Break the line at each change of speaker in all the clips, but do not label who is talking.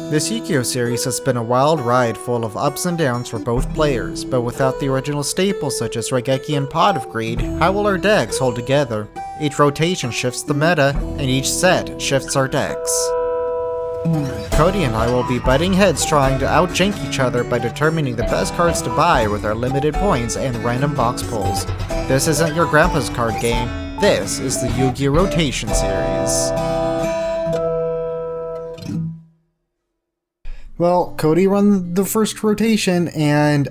This Yugioh series has been a wild ride full of ups and downs for both players, but without the original staples such as Raigeki and Pot of Greed, how will our decks hold together? Each rotation shifts the meta, and each set shifts our decks. Cody and I will be butting heads trying to outjank each other by determining the best cards to buy with our limited points and random box pulls. This isn't your grandpa's card game, this is the Yu-Gi-Oh! Rotation series. Well, Cody won the first rotation, and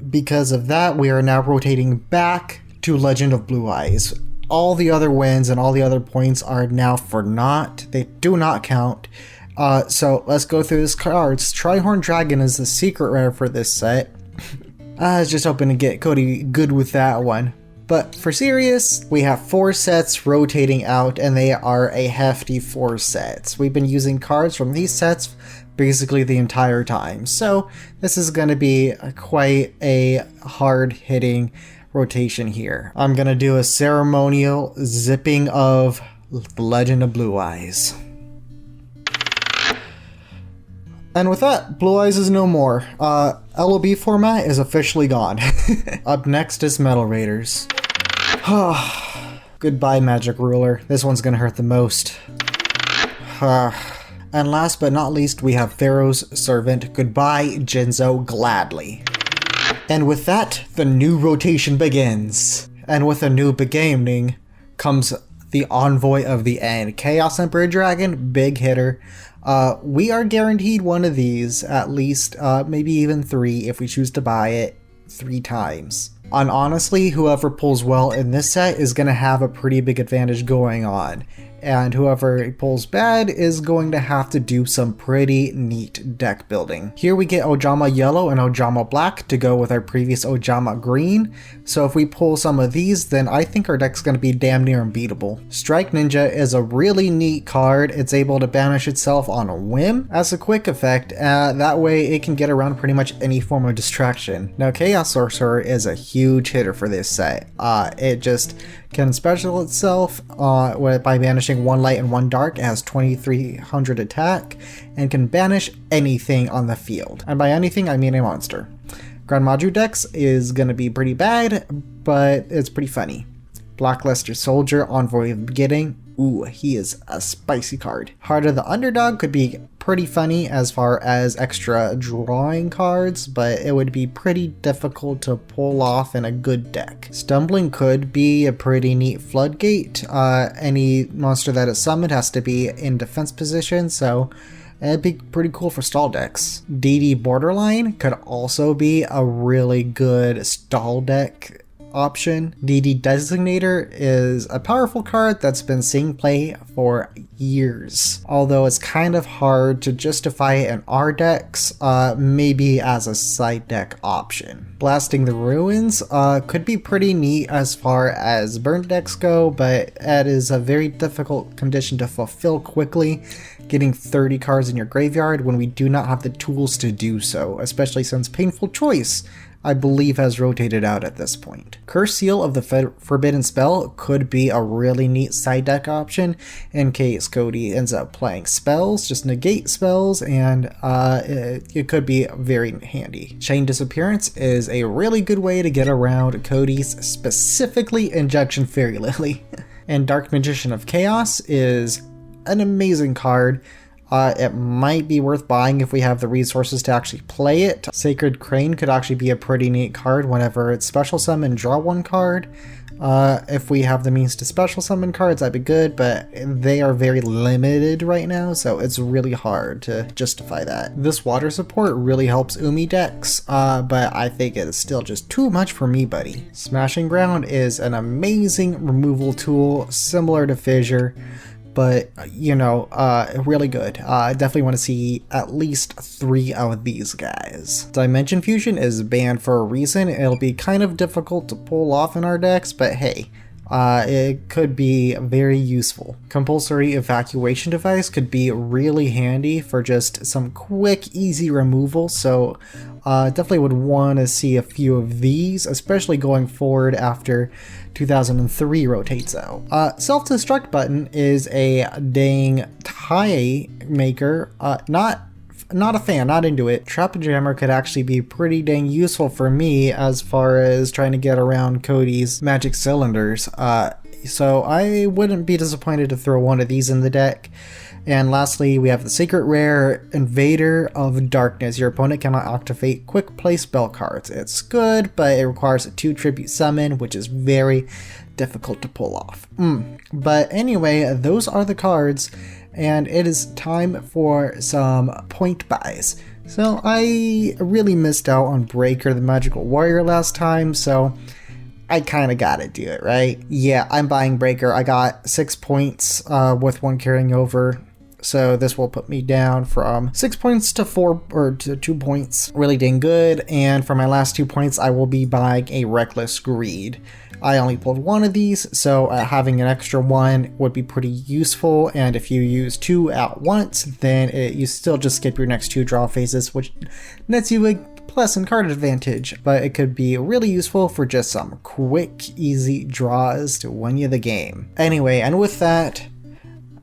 because of that, we are now rotating back to Legend of Blue Eyes. All the other wins and all the other points are now for naught. They do not count. So let's go through these cards. Trihorn Dragon is the secret rare for this set. I was just hoping to get Cody good with that one. But for serious, we have 4 sets rotating out, and they are a hefty 4 sets. We've been using cards from these sets basically the entire time, so this is going to be quite a hard-hitting rotation here. I'm going to do a ceremonial zipping of The Legend of Blue Eyes. And with that, Blue Eyes is no more. LOB format is officially gone. Up next is Metal Raiders. Goodbye, Magic Ruler. This one's gonna hurt the most. And last but not least, we have Pharaoh's Servant. Goodbye, Jinzo, gladly. And with that, the new rotation begins. And with a new beginning comes the Envoy of the End. Chaos Emperor Dragon, big hitter. We are guaranteed one of these, at least, maybe even 3 if we choose to buy it 3 times. And honestly, whoever pulls well in this set is going to have a pretty big advantage going on. And whoever pulls bad is going to have to do some pretty neat deck building. Here we get Ojama Yellow and Ojama Black to go with our previous Ojama Green. So if we pull some of these, then I think our deck's going to be damn near unbeatable. Strike Ninja is a really neat card. It's able to banish itself on a whim as a quick effect. That way it can get around pretty much any form of distraction. Now Chaos Sorcerer is a huge hitter for this set. It just can special itself by banishing 1 light and 1 dark. It has 2300 attack and can banish anything on the field. And by anything, I mean a monster. Grand Maju Dex is going to be pretty bad, but it's pretty funny. Blackluster Soldier, Envoy of the Beginning. Ooh, he is a spicy card. Heart of the Underdog could be pretty funny as far as extra drawing cards, but it would be pretty difficult to pull off in a good deck. Stumbling could be a pretty neat floodgate. Any monster that is summoned has to be in defense position, so it'd be pretty cool for stall decks. DD Borderline could also be a really good stall deck option. DD Designator is a powerful card that's been seeing play for years, although it's kind of hard to justify it in our decks, maybe as a side deck option. Blasting the Ruins could be pretty neat as far as burn decks go, but it is a very difficult condition to fulfill quickly, getting 30 cards in your graveyard when we do not have the tools to do so, especially since Painful Choice, I believe, has rotated out at this point. Curse Seal of the Forbidden Spell could be a really neat side deck option in case Cody ends up playing spells, just negate spells, and it could be very handy. Chain Disappearance is a really good way to get around Cody's, specifically Injection Fairy Lily. And Dark Magician of Chaos is an amazing card. It might be worth buying if we have the resources to actually play it. Sacred Crane could actually be a pretty neat card whenever it's special summon, draw 1 card. If we have the means to special summon cards, that'd be good, but they are very limited right now, so it's really hard to justify that. This water support really helps Umi decks, but I think it is still just too much for me, buddy. Smashing Ground is an amazing removal tool, similar to Fissure, but, you know, really good. I definitely want to see at least 3 of these guys. Dimension Fusion is banned for a reason. It'll be kind of difficult to pull off in our decks, but hey, it could be very useful. Compulsory Evacuation Device could be really handy for just some quick, easy removal, so definitely would want to see a few of these, especially going forward after 2003 rotates out. Self-destruct button is a dang tie maker, not not a fan, not into it. Trap Jammer could actually be pretty dang useful for me as far as trying to get around Cody's magic cylinders. So I wouldn't be disappointed to throw one of these in the deck. And lastly, we have the secret rare Invader of Darkness. Your opponent cannot activate quick play spell cards. It's good, but it requires a 2 tribute summon, which is very difficult to pull off. But anyway, those are the cards, and it is time for some point buys. So I really missed out on Breaker the Magical Warrior last time, so I kind of gotta do it, right? Yeah, I'm buying Breaker. I got 6 points with 1 carrying over. So this will put me down from 6 points to 4 or to 2 points. Really dang good. And for my last 2 points, I will be buying a Reckless Greed. I only pulled 1 of these, so having an extra 1 would be pretty useful. And if you use 2 at once, then you still just skip your next 2 draw phases, which nets you a plus in card advantage. But it could be really useful for just some quick, easy draws to win you the game. Anyway, and with that,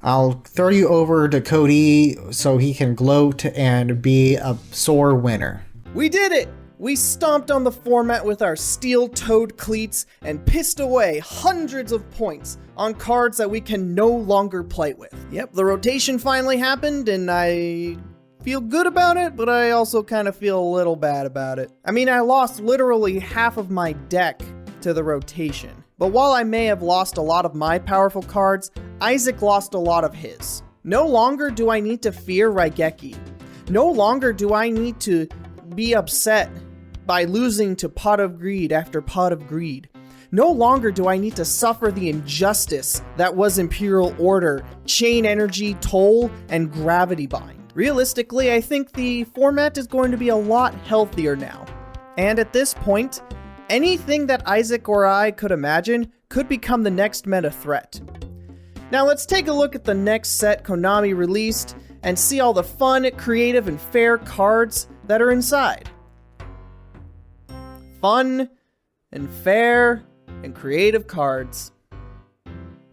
I'll throw you over to Cody so he can gloat and be a sore winner.
We did it! We stomped on the format with our steel-toed cleats and pissed away hundreds of points on cards that we can no longer play with. Yep, the rotation finally happened and I feel good about it, but I also kind of feel a little bad about it. I mean, I lost literally half of my deck to the rotation. But while I may have lost a lot of my powerful cards, Isaac lost a lot of his. No longer do I need to fear Raigeki. No longer do I need to be upset by losing to Pot of Greed after Pot of Greed. No longer do I need to suffer the injustice that was Imperial Order, Chain Energy, Toll, and Gravity Bind. Realistically, I think the format is going to be a lot healthier now. And at this point, anything that Isaac or I could imagine could become the next meta threat. Now let's take a look at the next set Konami released and see all the fun, creative, and fair cards that are inside. Fun and fair and creative cards.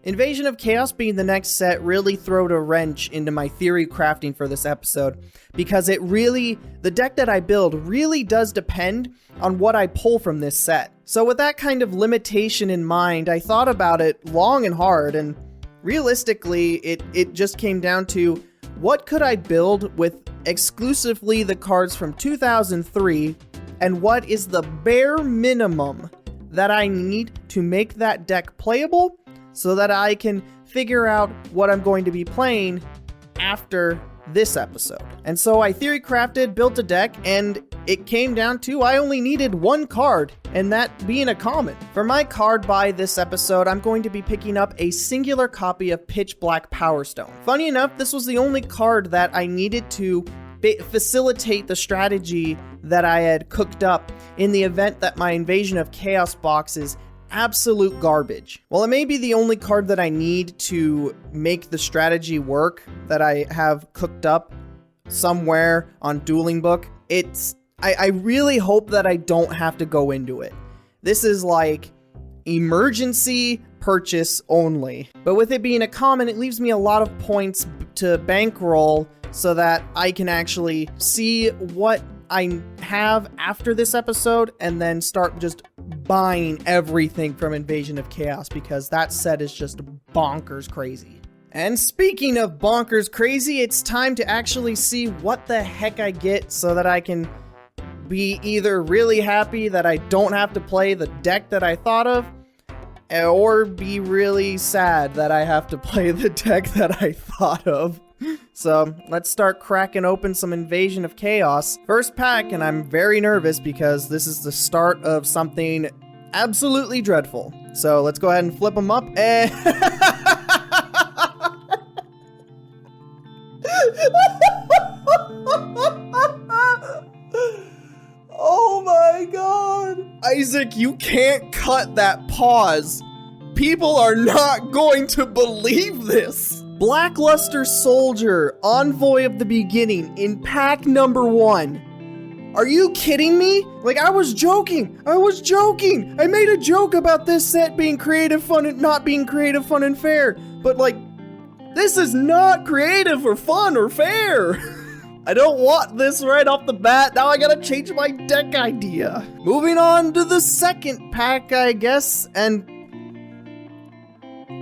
Invasion of Chaos being the next set really throwed a wrench into my theory crafting for this episode, because the deck that I build really does depend on what I pull from this set. So with that kind of limitation in mind, I thought about it long and hard, and realistically, it just came down to what could I build with exclusively the cards from 2003, and what is the bare minimum that I need to make that deck playable, so that I can figure out what I'm going to be playing after this episode. And so I theory crafted, built a deck, and it came down to I only needed 1 card, and that being a common. For my card buy this episode, I'm going to be picking up a singular copy of Pitch Black Power Stone. Funny enough, this was the only card that I needed to facilitate the strategy that I had cooked up in the event that my Invasion of Chaos box is absolute garbage. Well, it may be the only card that I need to make the strategy work that I have cooked up somewhere on Dueling Book. I really hope that I don't have to go into it. This is like emergency purchase only. But with it being a common, it leaves me a lot of points to bankroll so that I can actually see what I have after this episode and then start just buying everything from Invasion of Chaos, because that set is just bonkers crazy. And speaking of bonkers crazy, it's time to actually see what the heck I get so that I can be either really happy that I don't have to play the deck that I thought of, or be really sad that I have to play the deck that I thought of. So let's start cracking open some Invasion of Chaos. First pack, and I'm very nervous because this is the start of something absolutely dreadful. So let's go ahead and flip them up. Oh my god. Isaac, you can't cut that pause. People are not going to believe this. Blackluster Soldier, Envoy of the Beginning, in pack number 1. Are you kidding me? Like, I was joking. I made a joke about this set being creative, fun, and not being creative, fun, and fair. But, like, this is not creative or fun or fair. I don't want this right off the bat. Now I gotta change my deck idea. Moving on to the second pack, I guess, and...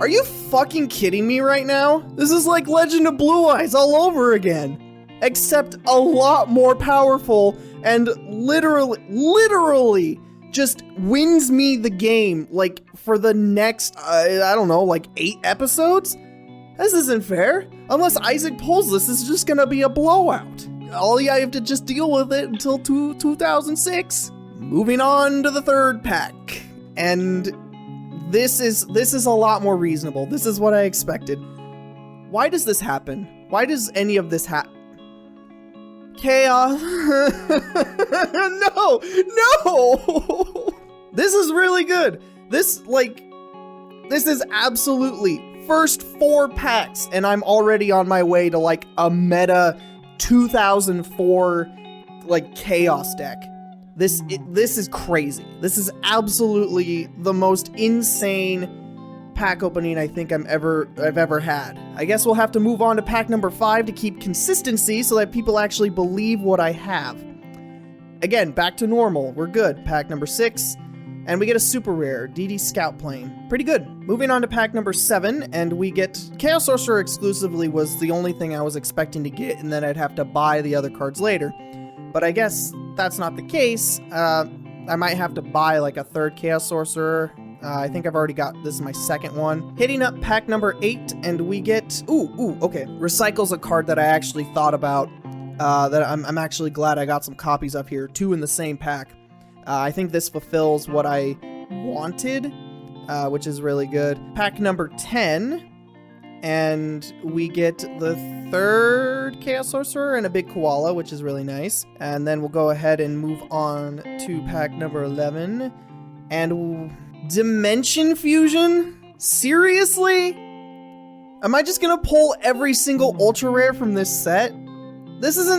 Are you fucking kidding me right now? This is like Legend of Blue Eyes all over again. Except a lot more powerful and literally just wins me the game, like, for the next, I don't know, like 8 episodes? This isn't fair. Unless Isaac pulls this, it's just gonna be a blowout. I have to just deal with it until 2006. Moving on to the third pack. And this is a lot more reasonable. This is what I expected. Why does this happen? Why does any of this happen? Chaos. No! This is really good. This is absolutely first 4 packs, and I'm already on my way to like a meta 2004 like chaos deck. This is crazy. This is absolutely the most insane pack opening I think I've ever had. I guess we'll have to move on to pack number 5 to keep consistency so that people actually believe what I have. Again, back to normal. We're good. Pack number 6. And we get a super rare, DD Scout Plane. Pretty good. Moving on to pack number 7, and we get Chaos Sorcerer exclusively was the only thing I was expecting to get, and then I'd have to buy the other cards later. But I guess that's not the case. I might have to buy like a third Chaos Sorcerer. I think I've already got, this is my second one. Hitting up pack number 8, and we get, okay. Recycle's a card that I actually thought about, that I'm actually glad I got some copies of here, 2 in the same pack. I think this fulfills what I wanted, which is really good. Pack number 10, and we get the third Chaos Sorcerer and a big Koala, which is really nice. And then we'll go ahead and move on to pack number 11, and Dimension Fusion? Seriously? Am I just gonna pull every single ultra rare from this set? This is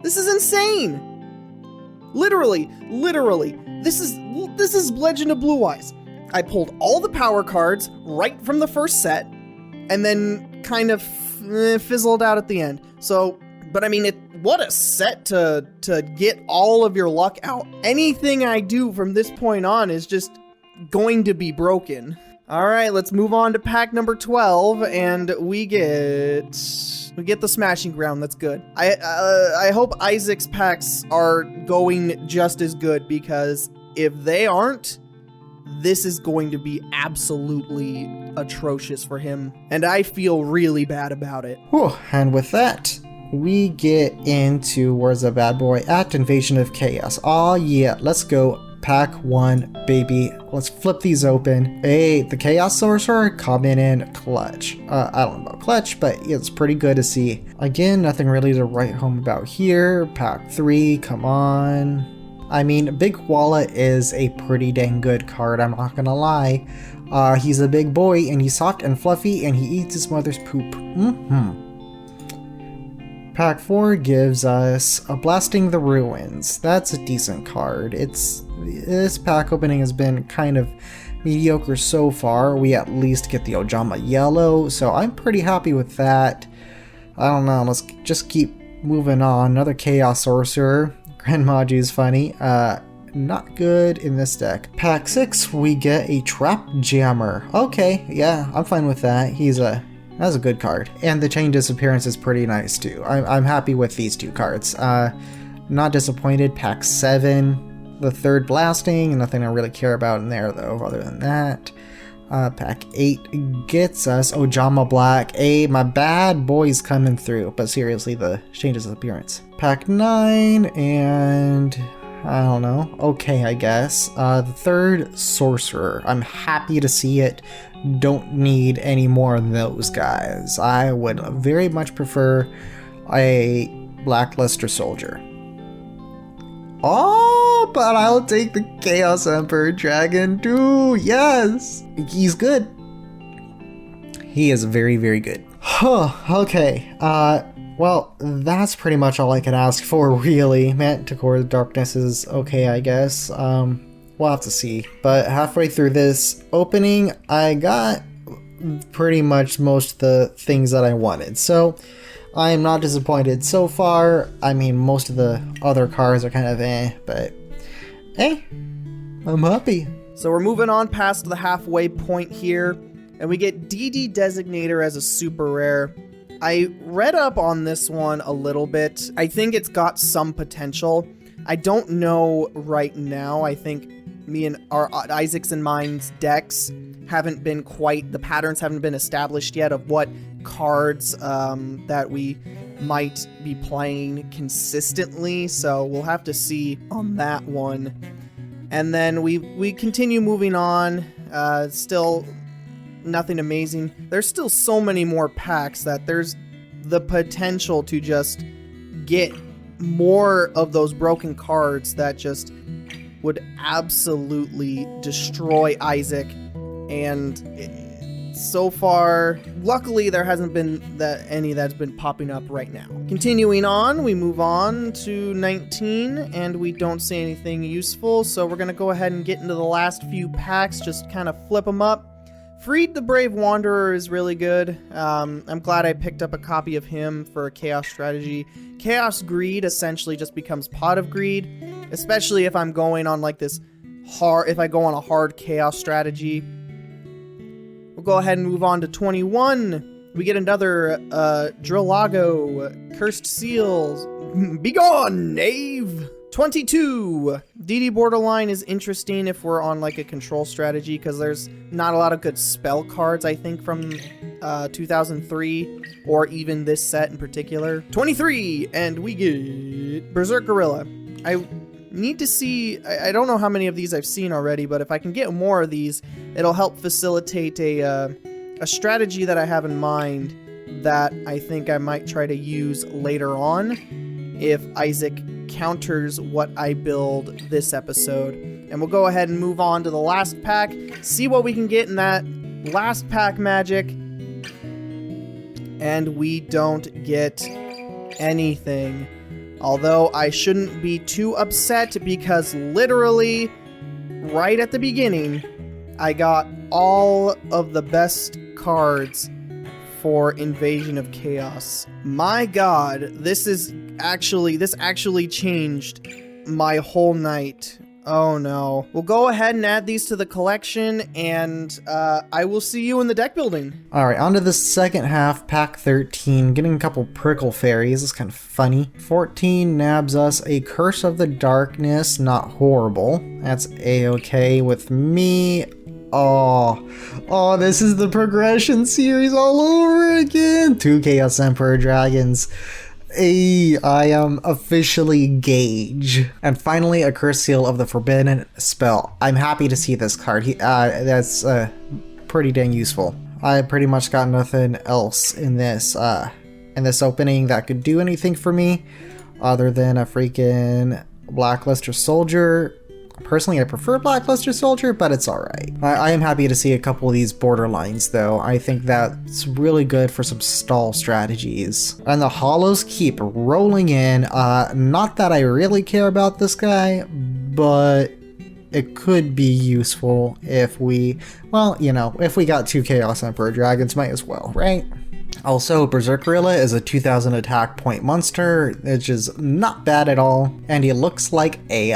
insane! Literally, this is Legend of Blue Eyes. I pulled all the power cards right from the first set, and then kind of fizzled out at the end. So, but I mean, what a set to get all of your luck out. Anything I do from this point on is just going to be broken. All right, let's move on to pack number 12, and we get the Smashing Ground. That's good. I hope Isaac's packs are going just as good, because if they aren't, this is going to be absolutely atrocious for him, and I feel really bad about it.
Whew, and with that, we get into Where's the Bad Boy at Invasion of Chaos. Oh yeah, let's go. Pack 1, baby. Let's flip these open. Hey, the Chaos Sorcerer coming in clutch. I don't know about clutch, but it's pretty good to see. Again, nothing really to write home about here. Pack 3, come on. I mean, Big Koala is a pretty dang good card, I'm not gonna lie. He's a big boy, and he's soft and fluffy, and he eats his mother's poop. Pack 4 gives us a Blasting the Ruins. That's a decent card. This pack opening has been kind of mediocre so far. We at least get the Ojama Yellow, so I'm pretty happy with that. I don't know, let's just keep moving on. Another Chaos Sorcerer. Grandmaji is funny. Not good in this deck. Pack 6, we get a Trap Jammer. Okay, yeah, I'm fine with that. That's a good card. And the Chain Disappearance is pretty nice too. I'm happy with these 2 cards. Not disappointed. Pack 7, the third Blasting, nothing I really care about in there though, other than that. Pack 8 gets us Ojama Black. Hey, my bad boy's coming through, but seriously, the Chain Disappearance. Pack 9, and I don't know. Okay, I guess. The third Sorcerer. I'm happy to see it. Don't need any more of those guys. I would very much prefer a Blackluster Soldier. Oh, but I'll take the Chaos Emperor Dragon too. Yes, he's good. He is very, very good. Okay. Well, that's pretty much all I could ask for, really. Manticore of Darkness is okay, I guess. We'll have to see. But halfway through this opening, I got pretty much most of the things that I wanted. So I am not disappointed so far. I mean, most of the other cards are kind of but I'm happy.
So we're moving on past the halfway point here, and we get DD Designator as a super rare. I read up on this one a little bit. I think it's got some potential. I don't know right now. I think me and our Isaac's and mine's decks haven't been quite, the patterns haven't been established yet of what cards that we might be playing consistently, so we'll have to see on that one. And then we continue moving on. Still nothing amazing. There's still so many more packs that there's the potential to just get more of those broken cards that just would absolutely destroy Isaac. And so far, luckily there hasn't been any that's been popping up right now. Continuing on, we move on to 19 and we don't see anything useful, so we're gonna go ahead and get into the last few packs, just kind of flip them up. Freed the Brave Wanderer is really good. I'm glad I picked up a copy of him for a Chaos strategy. Chaos Greed essentially just becomes Pot of Greed, especially if I'm going on like this if I go on a hard Chaos strategy. We'll go ahead and move on to 21. We get another Drillago, Cursed Seals. Begone, knave! 22. DD Borderline is interesting if we're on like a control strategy, because there's not a lot of good spell cards, I think, from 2003 or even this set in particular. 23, and we get Berserk Gorilla. I need to see, I don't know how many of these I've seen already, but if I can get more of these, it'll help facilitate a strategy that I have in mind that I think I might try to use later on if Isaac counters what I build this episode. And we'll go ahead and move on to the last pack, see what we can get in that last pack magic. And we don't get anything. Although I shouldn't be too upset, because literally right at the beginning I got all of the best cards for Invasion of Chaos. My god, this actually changed my whole night. Oh no. We'll go ahead and add these to the collection, and I will see you in the deck building.
Alright, on to the second half, pack 13. Getting a couple prickle fairies is kind of funny. 14 nabs us a Curse of the Darkness, not horrible. That's a-okay with me. Oh, this is the progression series all over again. 2 Chaos Emperor Dragons. I am officially Gage. And finally, a Curse Seal of the Forbidden Spell. I'm happy to see this card. That's pretty dang useful. I pretty much got nothing else in this opening that could do anything for me other than a freaking Blackluster Soldier. Personally, I prefer Blackluster Soldier, but it's alright. I am happy to see a couple of these borderlines, though. I think that's really good for some stall strategies. And the hollows keep rolling in. Not that I really care about this guy, but it could be useful if we, well, you know, if we got 2 Chaos Emperor Dragons, might as well, right? Also, Berserk Gorilla is a 2000 attack point monster, which is not bad at all, and he looks like a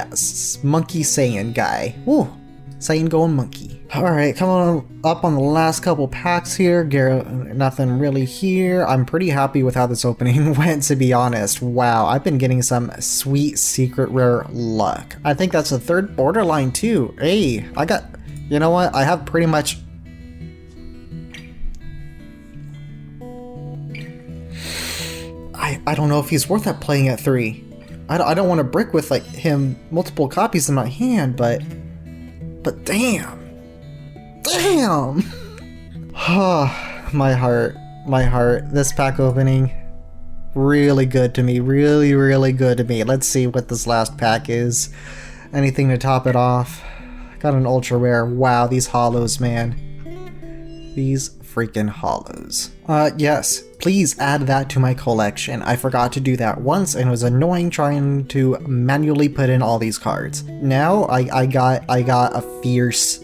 monkey Saiyan guy. Ooh, Saiyan going monkey. Alright, coming on up on the last couple packs here. Nothing really here. I'm pretty happy with how this opening went, to be honest. Wow, I've been getting some sweet secret rare luck. I think that's the third borderline too. Hey, you know what? I have pretty much... I don't know if he's worth that playing at 3. I don't want to brick with like him multiple copies in my hand, but damn. My heart. This pack opening, really good to me. Really good to me. Let's see what this last pack is. Anything to top it off? Got an ultra rare. Wow, these hollows, man. These freaking hollows. Yes, please add that to my collection. I forgot to do that once and it was annoying trying to manually put in all these cards. Now I got a fierce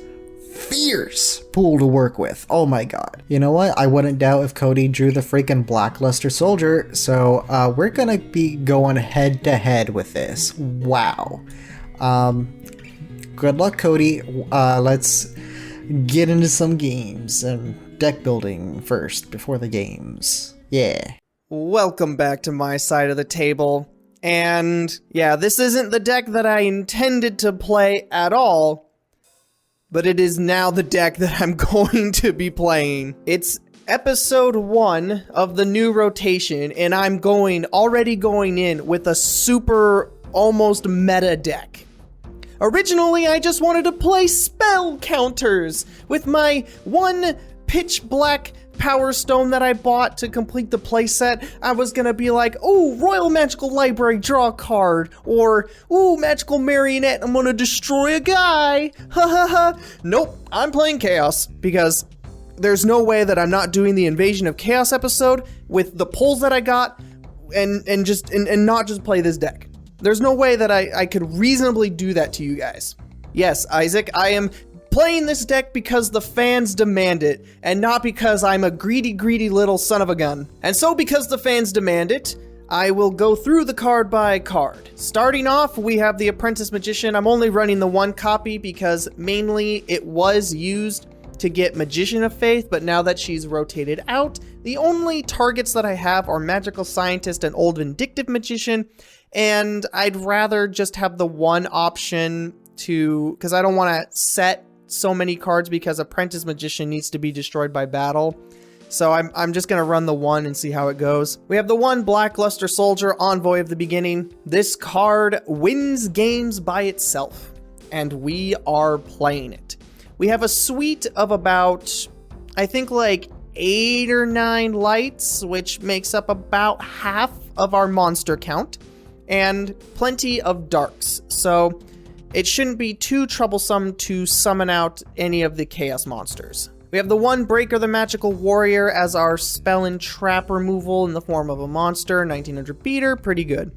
fierce pool to work with. Oh my god. You know what? I wouldn't doubt if Cody drew the freaking Blackluster Soldier, so we're gonna be going head to head with this. Wow. Good luck, Cody. Let's get into some games and deck building first before the games. Yeah.
Welcome back to my side of the table. And yeah, this isn't the deck that I intended to play at all, but it is now the deck that I'm going to be playing. It's episode 1 of the new rotation, and I'm already going in with a super almost meta deck. Originally, I just wanted to play spell counters with my 1 pitch black Power Stone that I bought to complete the playset. I was gonna be like, oh, Royal Magical Library, draw a card, or, ooh, Magical Marionette, I'm gonna destroy a guy, ha ha ha. Nope, I'm playing Chaos, because there's no way that I'm not doing the Invasion of Chaos episode with the pulls that I got, and not just play this deck. There's no way that I could reasonably do that to you guys. Yes, Isaac, I am playing this deck because the fans demand it, and not because I'm a greedy little son of a gun. And so because the fans demand it, I will go through the card by card. Starting off, we have the Apprentice Magician. I'm only running the 1 copy because mainly it was used to get Magician of Faith, but now that she's rotated out, the only targets that I have are Magical Scientist and Old Vindictive Magician, and I'd rather just have the 1 option because I don't want to set so many cards because Apprentice Magician needs to be destroyed by battle. So I'm just going to run the 1 and see how it goes. We have the 1 Blackluster Soldier, Envoy of the Beginning. This card wins games by itself, and we are playing it. We have a suite of about, I think like 8 or 9 lights, which makes up about half of our monster count, and plenty of darks. So it shouldn't be too troublesome to summon out any of the Chaos monsters. We have the 1 Breaker the Magical Warrior as our spell and trap removal in the form of a monster, 1900 beater, pretty good.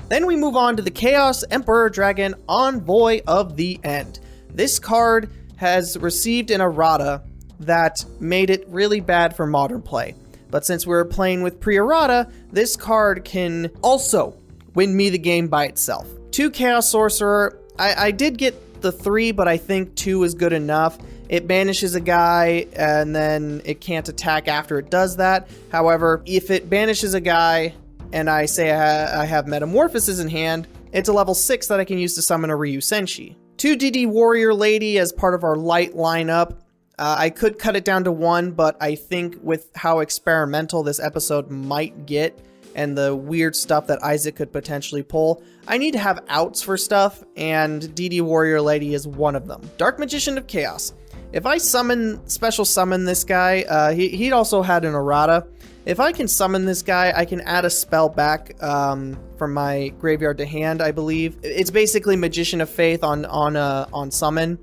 Then we move on to the Chaos Emperor Dragon, Envoy of the End. This card has received an errata that made it really bad for modern play. But since we're playing with pre-errata, this card can also win me the game by itself. 2 Chaos Sorcerer. I did get the 3, but I think 2 is good enough. It banishes a guy, and then it can't attack after it does that. However, if it banishes a guy, and I say I have Metamorphosis in hand, it's a level 6 that I can use to summon a Ryu Senshi. 2 DD Warrior Lady as part of our light lineup. I could cut it down to 1, but I think with how experimental this episode might get, and the weird stuff that Isaac could potentially pull, I need to have outs for stuff, and DD Warrior Lady is one of them. Dark Magician of Chaos. If I special summon this guy, he'd also had an errata. If I can summon this guy, I can add a spell back from my graveyard to hand, I believe. It's basically Magician of Faith on summon.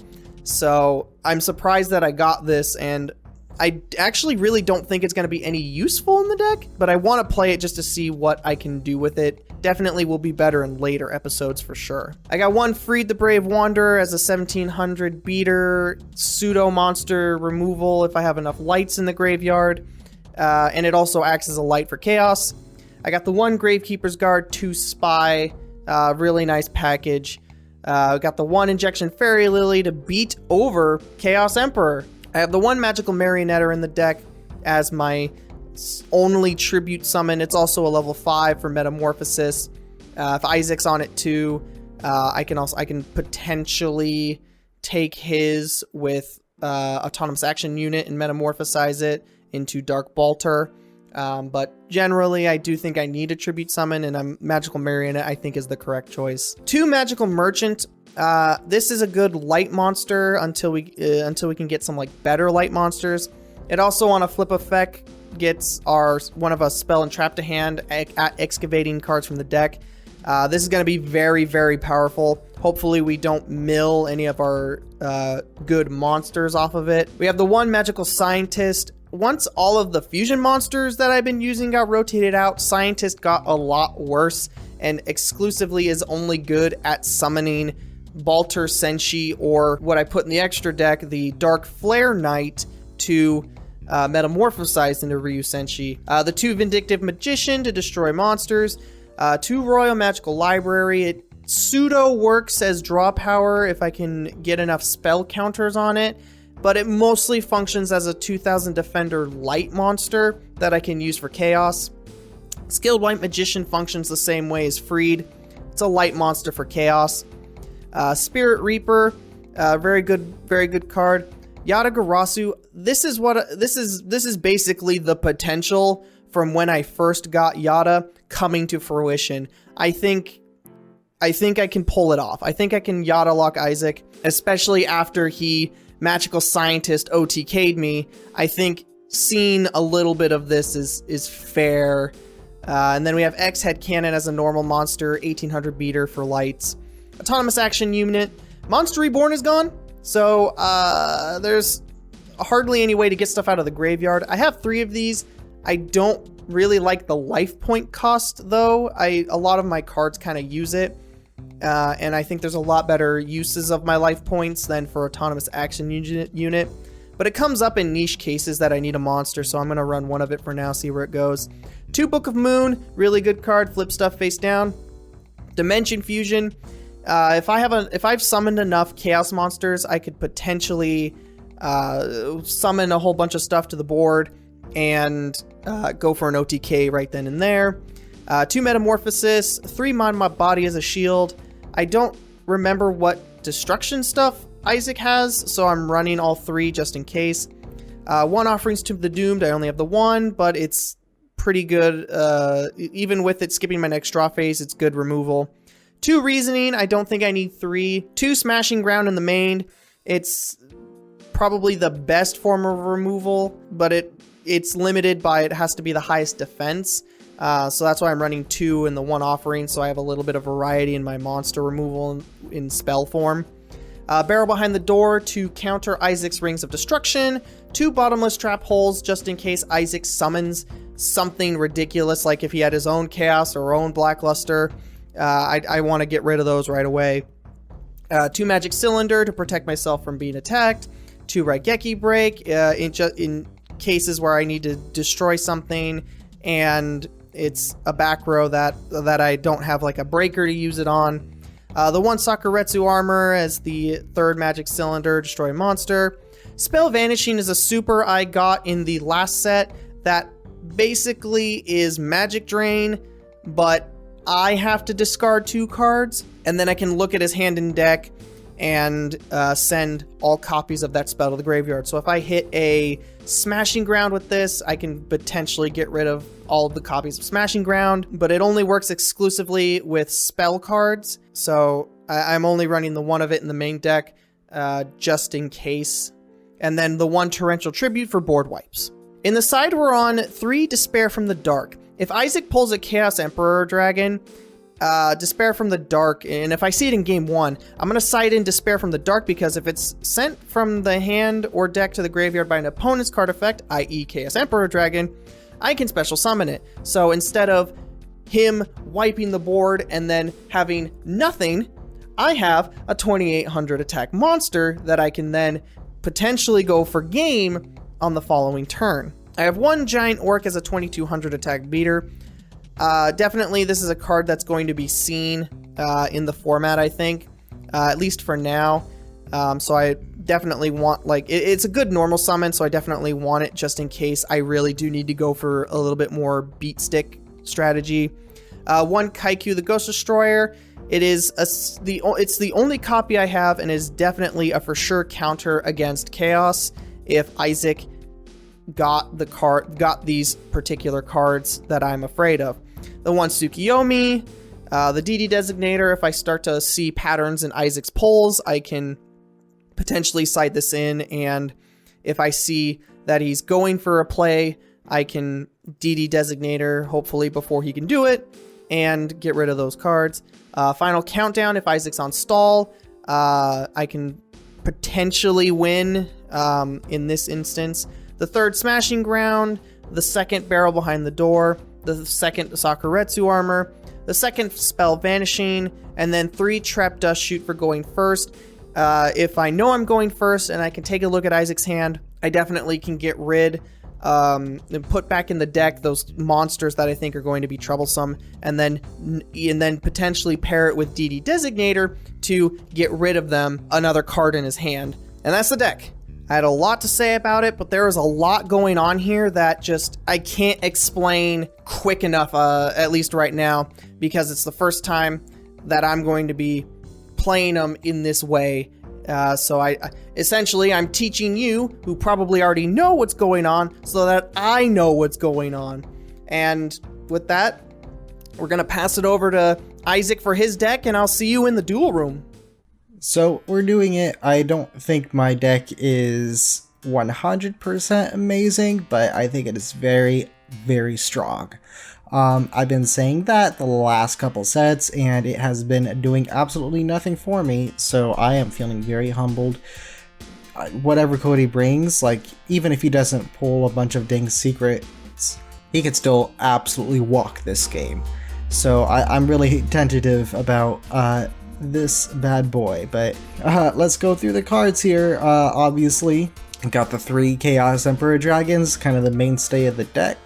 So I'm surprised that I got this, and I actually really don't think it's going to be any useful in the deck, but I want to play it just to see what I can do with it. Definitely will be better in later episodes for sure. I got 1 Freed the Brave Wanderer as a 1700 beater, pseudo monster removal if I have enough lights in the graveyard, and it also acts as a light for chaos. I got the 1 Gravekeeper's Guard, 2 Spy, really nice package. Got the 1 Injection Fairy Lily to beat over Chaos Emperor. I have the 1 Magical Marionette in the deck as my only tribute summon. It's also a level 5 for Metamorphosis. If Isaac's on it too, I can potentially take his with Autonomous Action Unit and metamorphosize it into Dark Bolter. But generally, I do think I need a tribute summon, and a Magical Marionette I think is the correct choice. 2 Magical Merchant. This is a good light monster until we can get some like better light monsters. It also on a flip effect gets one of us spell and trap to hand at excavating cards from the deck. This is going to be very, very powerful. Hopefully we don't mill any of our good monsters off of it. We have the 1 Magical Scientist. Once all of the fusion monsters that I've been using got rotated out, Scientist got a lot worse and exclusively is only good at summoning Balter Senshi, or what I put in the extra deck, the Dark Flare Knight, to metamorphosize into Ryu Senshi. The 2 Vindictive Magician to destroy monsters. 2 Royal Magical Library. It pseudo works as draw power if I can get enough spell counters on it, but it mostly functions as a 2000 Defender light monster that I can use for chaos. Skilled White Magician functions the same way as Freed. It's a light monster for chaos. Spirit Reaper, very good card. Yada Garasu, this is basically the potential from when I first got Yada coming to fruition. I think I can pull it off. I think I can Yada lock Isaac, especially after he Magical Scientist OTK'd me. I think seeing a little bit of this is fair. And then we have X Head Cannon as a normal monster, 1800 beater for lights. Autonomous Action Unit. Monster Reborn is gone, so there's hardly any way to get stuff out of the graveyard. I have 3 of these. I don't really like the life point cost, though. A lot of my cards kind of use it, and I think there's a lot better uses of my life points than for Autonomous Action Unit. But it comes up in niche cases that I need a monster, so I'm going to run 1 of it for now, see where it goes. 2 Book of Moon, really good card, flip stuff face down. Dimension Fusion. If I've summoned enough Chaos Monsters, I could potentially summon a whole bunch of stuff to the board and go for an OTK right then and there. 2 Metamorphosis, 3 Mind My Body as a shield. I don't remember what destruction stuff Isaac has, so I'm running all 3 just in case. 1 Offerings to the Doomed, I only have the 1, but it's pretty good. Even with it skipping my next draw phase, it's good removal. 2 Reasoning, I don't think I need 3. 2 Smashing Ground in the main. It's probably the best form of removal, but it's limited by it has to be the highest defense. So that's why I'm running 2 in the 1 Offering, so I have a little bit of variety in my monster removal in spell form. Barrel Behind the Door to counter Isaac's Rings of Destruction. 2 Bottomless Trap Holes just in case Isaac summons something ridiculous, like if he had his own Chaos or own Blackluster. I want to get rid of those right away. 2 Magic Cylinder to protect myself from being attacked. 2 Raigeki Break in cases where I need to destroy something and it's a back row that I don't have like a breaker to use it on. The 1 Sakuretsu Armor as the 3rd Magic Cylinder, destroy a monster. Spell Vanishing is a super I got in the last set that basically is Magic Drain, but I have to discard 2 cards, and then I can look at his hand and deck and send all copies of that spell to the graveyard. So if I hit a Smashing Ground with this, I can potentially get rid of all of the copies of Smashing Ground, but it only works exclusively with spell cards, so I'm only running the 1 of it in the main deck, just in case. And then the 1 Torrential Tribute for board wipes. In the side we're on, 3 Despair from the Dark. If Isaac pulls a Chaos Emperor Dragon, Despair from the Dark, and if I see it in game 1, I'm going to side in Despair from the Dark because if it's sent from the hand or deck to the graveyard by an opponent's card effect, i.e. Chaos Emperor Dragon, I can special summon it. So instead of him wiping the board and then having nothing, I have a 2800 attack monster that I can then potentially go for game on the following turn. I have 1 Giant Orc as a 2200 attack beater. Definitely this is a card that's going to be seen in the format, I think, at least for now. So I definitely want, like, it's a good normal summon, so I definitely want it just in case I really do need to go for a little bit more beat stick strategy. 1 Kaiku the Ghost Destroyer. It's the only copy I have and is definitely a for sure counter against Chaos if Isaac got these particular cards that I'm afraid of. The 1 Tsukiyomi, the DD Designator. If I start to see patterns in Isaac's pulls, I can potentially side this in, and if I see that he's going for a play, I can DD Designator hopefully before he can do it and get rid of those cards. Final Countdown. If Isaac's on stall, I can potentially win in this instance. The 3rd Smashing Ground, the 2nd Barrel Behind the Door, the 2nd Sakuretsu Armor, the second spell Vanishing, and then 3 Trap Dust Shoot for going first. If I know I'm going first and I can take a look at Isaac's hand, I definitely can get rid and put back in the deck those monsters that I think are going to be troublesome, and then potentially pair it with DD Designator to get rid of them, another card in his hand. And that's the deck. I had a lot to say about it, but there is a lot going on here that just I can't explain quick enough, at least right now, because it's the first time that I'm going to be playing them in this way. So I'm teaching you, who probably already know what's going on, so that I know what's going on. And with that, we're going to pass it over to Isaac for his deck, and I'll see you in the duel room.
So we're doing it. I don't think my deck is 100% amazing, but I think it is very, very strong. I've been saying that the last couple sets, and it has been doing absolutely nothing for me, so I am feeling very humbled. Whatever Cody brings, like, even if he doesn't pull a bunch of dang secrets, he could still absolutely walk this game. So I'm really tentative about this bad boy, but let's go through the cards here. Obviously, got the 3 Chaos Emperor Dragons, kind of the mainstay of the deck.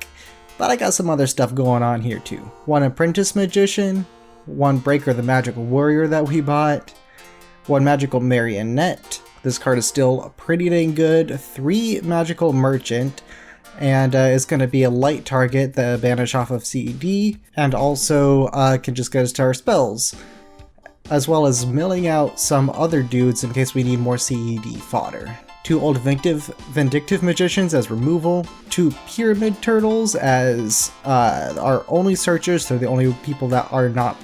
But I got some other stuff going on here too. 1 Apprentice Magician, 1 Breaker the Magical Warrior that we bought, 1 Magical Marionette. This card is still pretty dang good. 3 Magical Merchant, and it's going to be a light target that banish off of CED, and also can just get us to our spells, as well as milling out some other dudes in case we need more CED fodder. 2 Old Vindictive Magicians as removal, 2 Pyramid Turtles as our only searchers. They're the only people that are not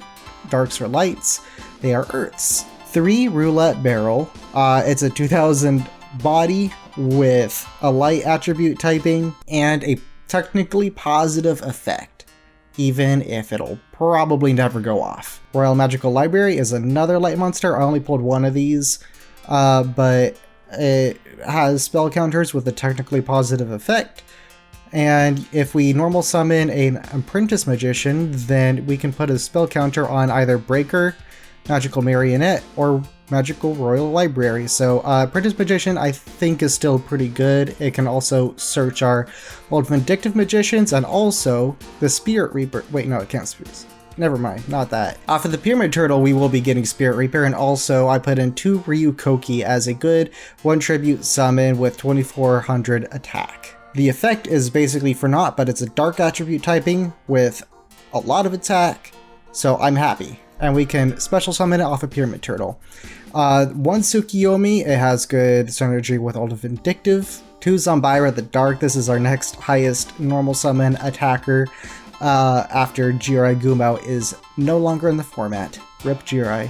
darks or lights. They are earths. 3 Roulette Barrel. It's a 2000 body with a light attribute typing and a technically positive effect, even if it'll probably never go off. Royal Magical Library is another light monster. I only pulled 1 of these, but it has spell counters with a technically positive effect, and if we normal summon an Apprentice Magician, then we can put a spell counter on either Breaker, Magical Marionette, or Magical Royal Library. So Apprentice Magician I think is still pretty good. It can also search our Old Vindictive Magicians and also the Spirit Reaper. Wait, no, it can't. Never mind, not that. For the Pyramid Turtle, we will be getting Spirit Reaper, and also I put in 2 Ryukoki as a good 1 tribute summon with 2400 attack. The effect is basically for naught, but it's a dark attribute typing with a lot of attack, so I'm happy. And we can special summon it off a Pyramid Turtle. 1 Tsukiyomi, it has good synergy with Old Vindictive. 2 Zambira the Dark, this is our next highest normal summon attacker. After Jirai Gumao is no longer in the format. Rip Jirai.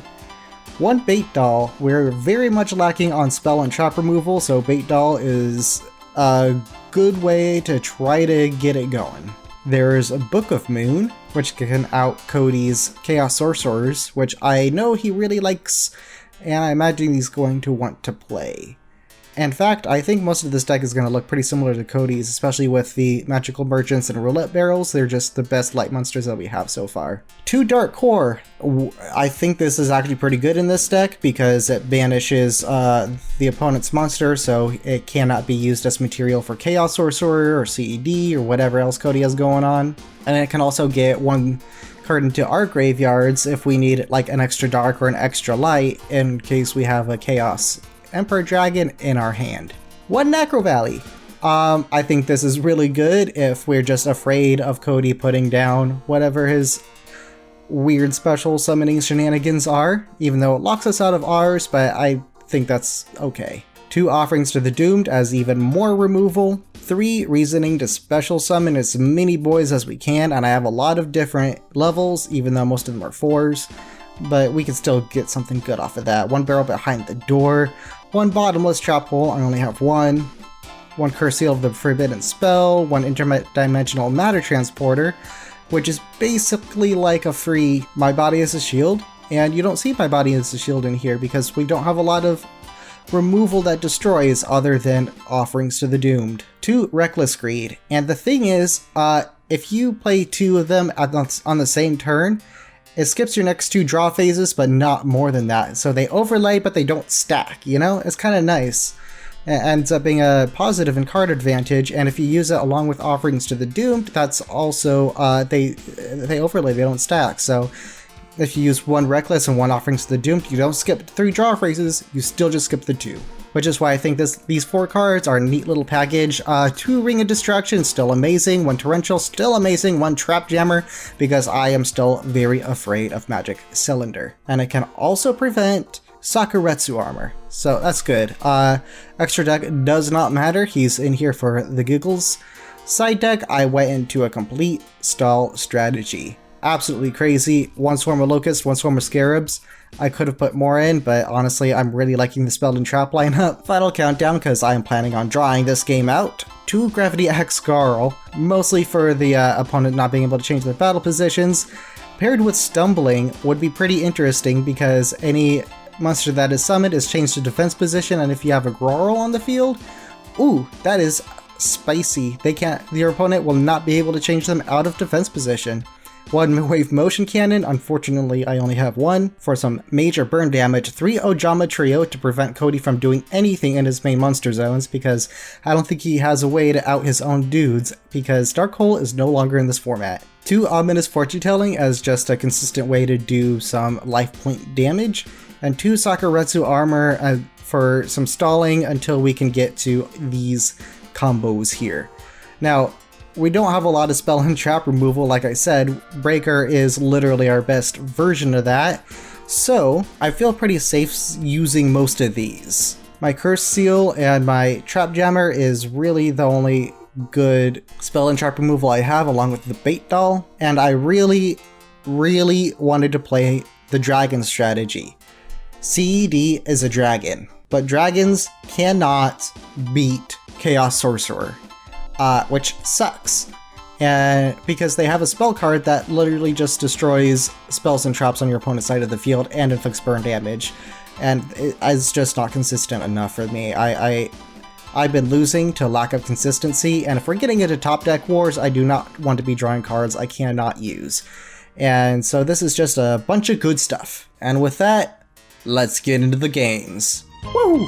1 Bait Doll. We're very much lacking on spell and trap removal, so Bait Doll is a good way to try to get it going. There's a Book of Moon, which can out Cody's Chaos Sorcerers, which I know he really likes, and I imagine he's going to want to play. In fact, I think most of this deck is going to look pretty similar to Cody's, especially with the Magical Merchants and Roulette Barrels. They're just the best light monsters that we have so far. 2 Dark Core. I think this is actually pretty good in this deck because it banishes the opponent's monster, so it cannot be used as material for Chaos Sorcerer or CED or whatever else Cody has going on. And it can also get 1 card into our graveyards if we need like an extra dark or an extra light in case we have a Chaos Emperor Dragon in our hand. 1 Necro Valley. I think this is really good if we're just afraid of Cody putting down whatever his weird special summoning shenanigans are, even though it locks us out of ours, but I think that's okay. 2 Offerings to the Doomed as even more removal. 3 Reasoning to special summon as many boys as we can, and I have a lot of different levels, even though most of them are 4s. But we can still get something good off of that. 1 Barrel Behind the Door, 1 Bottomless Trap Hole, I only have 1. 1 Curse Seal of the Forbidden Spell, 1 Interdimensional Matter Transporter, which is basically like a free My Body as a Shield, and you don't see My Body as a Shield in here because we don't have a lot of removal that destroys other than Offerings to the Doomed. 2 Reckless Greed, and the thing is, if you play 2 of them on the same turn, It skips your next 2 draw phases, but not more than that. So they overlay, but they don't stack, you know? It's kind of nice. It ends up being a positive in card advantage, and if you use it along with Offerings to the Doomed, that's also, they overlay, they don't stack. So if you use 1 Reckless and 1 Offerings to the Doomed, you don't skip 3 draw phases, you still just skip the 2. Which is why I think these 4 cards are a neat little package. 2 Ring of Distraction, still amazing. 1 Torrential, still amazing. 1 Trap Jammer, because I am still very afraid of Magic Cylinder. And it can also prevent Sakuretsu armor, so that's good. Extra deck does not matter, he's in here for the giggles. Side deck, I went into a complete stall strategy. Absolutely crazy. 1 Swarm of Locusts, 1 Swarm of Scarabs. I could have put more in, but honestly, I'm really liking the Spell and Trap lineup. Final countdown, because I am planning on drawing this game out. 2 Gravity X Garl, mostly for the opponent not being able to change their battle positions. Paired with Stumbling would be pretty interesting, because any monster that is summoned is changed to defense position, and if you have a Grarl on the field, ooh, that is spicy. Your opponent will not be able to change them out of defense position. 1 Wave Motion Cannon, unfortunately I only have 1, for some major burn damage. 3 Ojama Trio to prevent Cody from doing anything in his main monster zones, because I don't think he has a way to out his own dudes, because Dark Hole is no longer in this format. 2 Ominous Fortune Telling as just a consistent way to do some life point damage, and 2 Sakuretsu Armor for some stalling until we can get to these combos here. Now, we don't have a lot of spell and trap removal, like I said. Breaker is literally our best version of that, so I feel pretty safe using most of these. My Curse Seal and my Trap Jammer is really the only good spell and trap removal I have, along with the Bait Doll, and I really wanted to play the dragon strategy. CED is a dragon, but dragons cannot beat Chaos Sorcerer. Which sucks, and because they have a spell card that literally just destroys spells and traps on your opponent's side of the field and inflicts burn damage, and it's just not consistent enough for me. I've been losing to lack of consistency, and if we're getting into top deck wars, I do not want to be drawing cards I cannot use. And so this is just a bunch of good stuff. And with that, let's get into the games. Woo!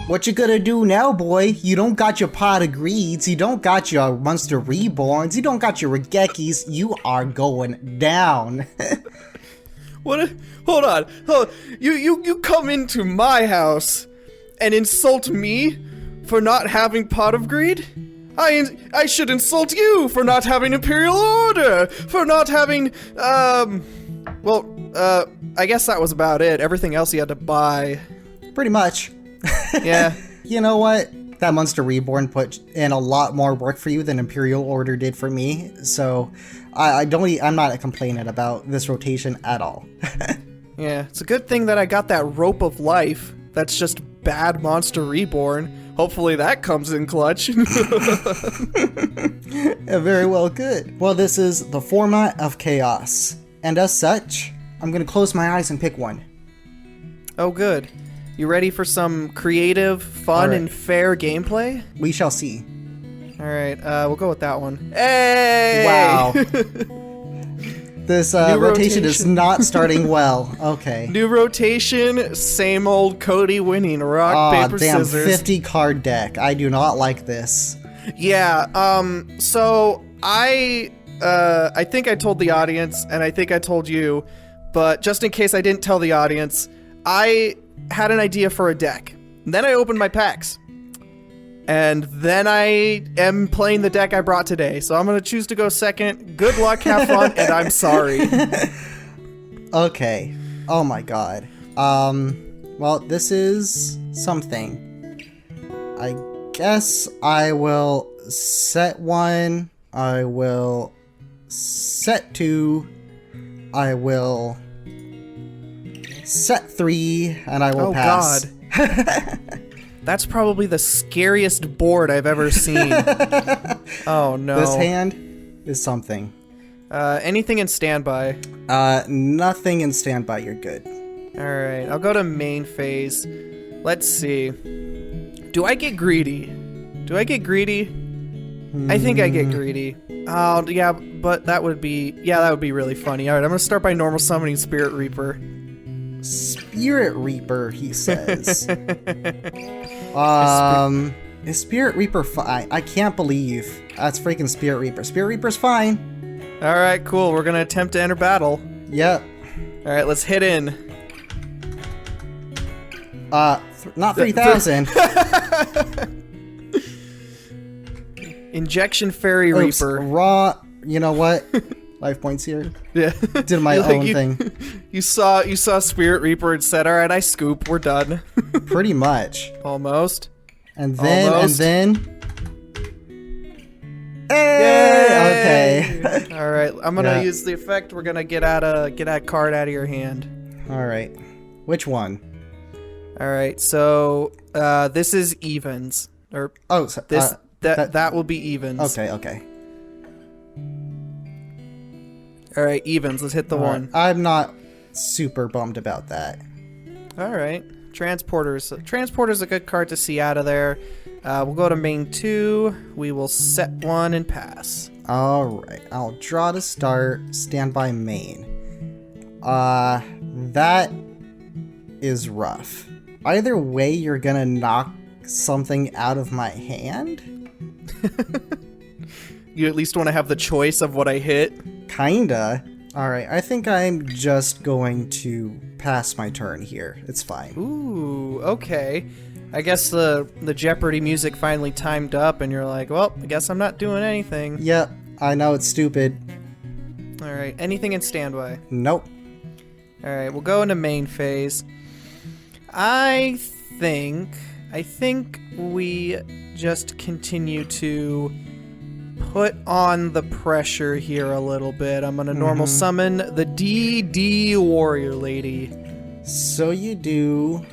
What you gonna do now, boy? You don't got your Pot of Greeds, you don't got your Monster Reborns, you don't got your Raigekis, you are going down.
What? Hold on. You come into my house and insult me for not having Pot of Greed? I should insult you for not having Imperial Order, for not having, I guess that was about it. Everything else you had to buy.
Pretty much.
Yeah.
You know what? That Monster Reborn put in a lot more work for you than Imperial Order did for me, so I'm not complaining about this rotation at all.
Yeah, it's a good thing that I got that Rope of Life. That's just bad Monster Reborn. Hopefully that comes in clutch.
Very well, good. Well, this is the format of Chaos, and as such, I'm gonna close my eyes and pick one.
Oh, good. You ready for some creative, fun, and fair gameplay?
We shall see.
Alright, we'll go with that one. Hey!
Wow. This rotation is not starting well. Okay.
New rotation, same old Cody winning. Rock, paper,
damn,
scissors.
50 card deck. I do not like this.
Yeah, so I think I told the audience, and I think I told you, but just in case I didn't tell the audience, I had an idea for a deck. Then I opened my packs. And then I am playing the deck I brought today. So I'm going to choose to go second. Good luck, have fun, and I'm sorry.
Okay. Oh my god. Well, this is something. I guess I will set 1. I will set 2. I will set 3, and I will pass.
Oh god. That's probably the scariest board I've ever seen. Oh no.
This hand is something.
Anything in standby?
Nothing in standby, you're good.
Alright, I'll go to main phase. Let's see. Do I get greedy? I think I get greedy. Oh, yeah, but that would be really funny. All right, I'm going to start by normal summoning Spirit Reaper.
Spirit Reaper, he says. Is Spirit Reaper fine? I can't believe that's freaking Spirit Reaper. Spirit Reaper's fine.
All right, cool. We're going to attempt to enter battle.
Yep.
All right, let's hit in.
Not 3,000.
Injection Fairy
Oops,
Reaper.
Raw. You know what? Life points here.
Yeah.
Did my own thing.
You saw Spirit Reaper and said, "All right, I scoop. We're done."
Pretty much.
Almost.
And then.
Hey!
Okay.
All right, I'm gonna use the effect. We're gonna get that card out of your hand.
All right. Which one?
All right. So this is evens. Or that will be evens.
Okay.
All right, evens. Let's hit the one.
I'm not super bummed about that.
All right. Transporters. Transporter's a good card to see out of there. We'll go to main 2. We will set 1 and pass.
All right. I'll draw to start. Stand by main. That is rough. Either way, you're gonna knock something out of my hand?
You at least want to have the choice of what I hit?
Kinda. Alright, I think I'm just going to pass my turn here. It's fine.
Ooh, okay. I guess the Jeopardy music finally timed up and you're like, well, I guess I'm not doing anything.
Yep, I know it's stupid.
Alright, anything in standby?
Nope.
Alright, we'll go into main phase. I think we just continue to put on the pressure here a little bit. I'm gonna normal summon the DD Warrior Lady.
So you do.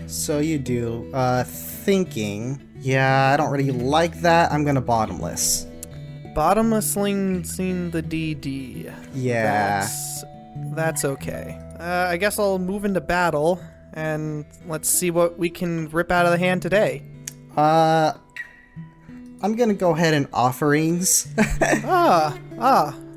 Thinking. Yeah, I don't really like that. I'm gonna bottomless.
Bottomlessing the DD.
Yeah.
That's okay. I guess I'll move into battle and let's see what we can rip out of the hand today.
I'm gonna go ahead and offerings.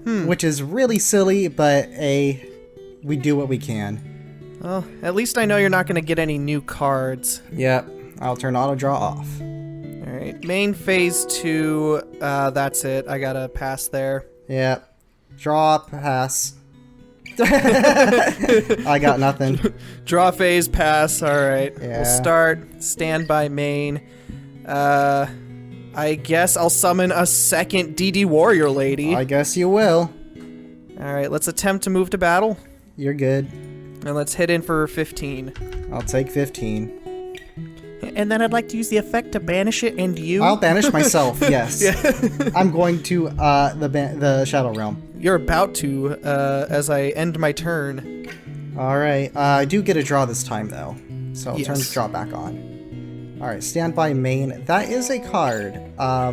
Which is really silly, but we do what we can.
Well, at least I know you're not gonna get any new cards.
Yep, I'll turn auto draw off.
Alright, main phase 2, that's it. I gotta pass there.
Yep. Draw, pass. I got nothing.
Draw phase, pass, alright.
Yeah.
We'll start, stand by main. I guess I'll summon a second DD Warrior Lady.
I guess you will.
Alright, let's attempt to move to battle.
You're good.
And let's hit in for 15.
I'll take 15.
And then I'd like to use the effect to banish it and you.
I'll banish myself, yes.
Yeah.
I'm going to the Shadow Realm.
You're about to, as I end my turn.
Alright, I do get a draw this time, though. So I'll turn the draw back on. Alright, stand by main. That is a card. I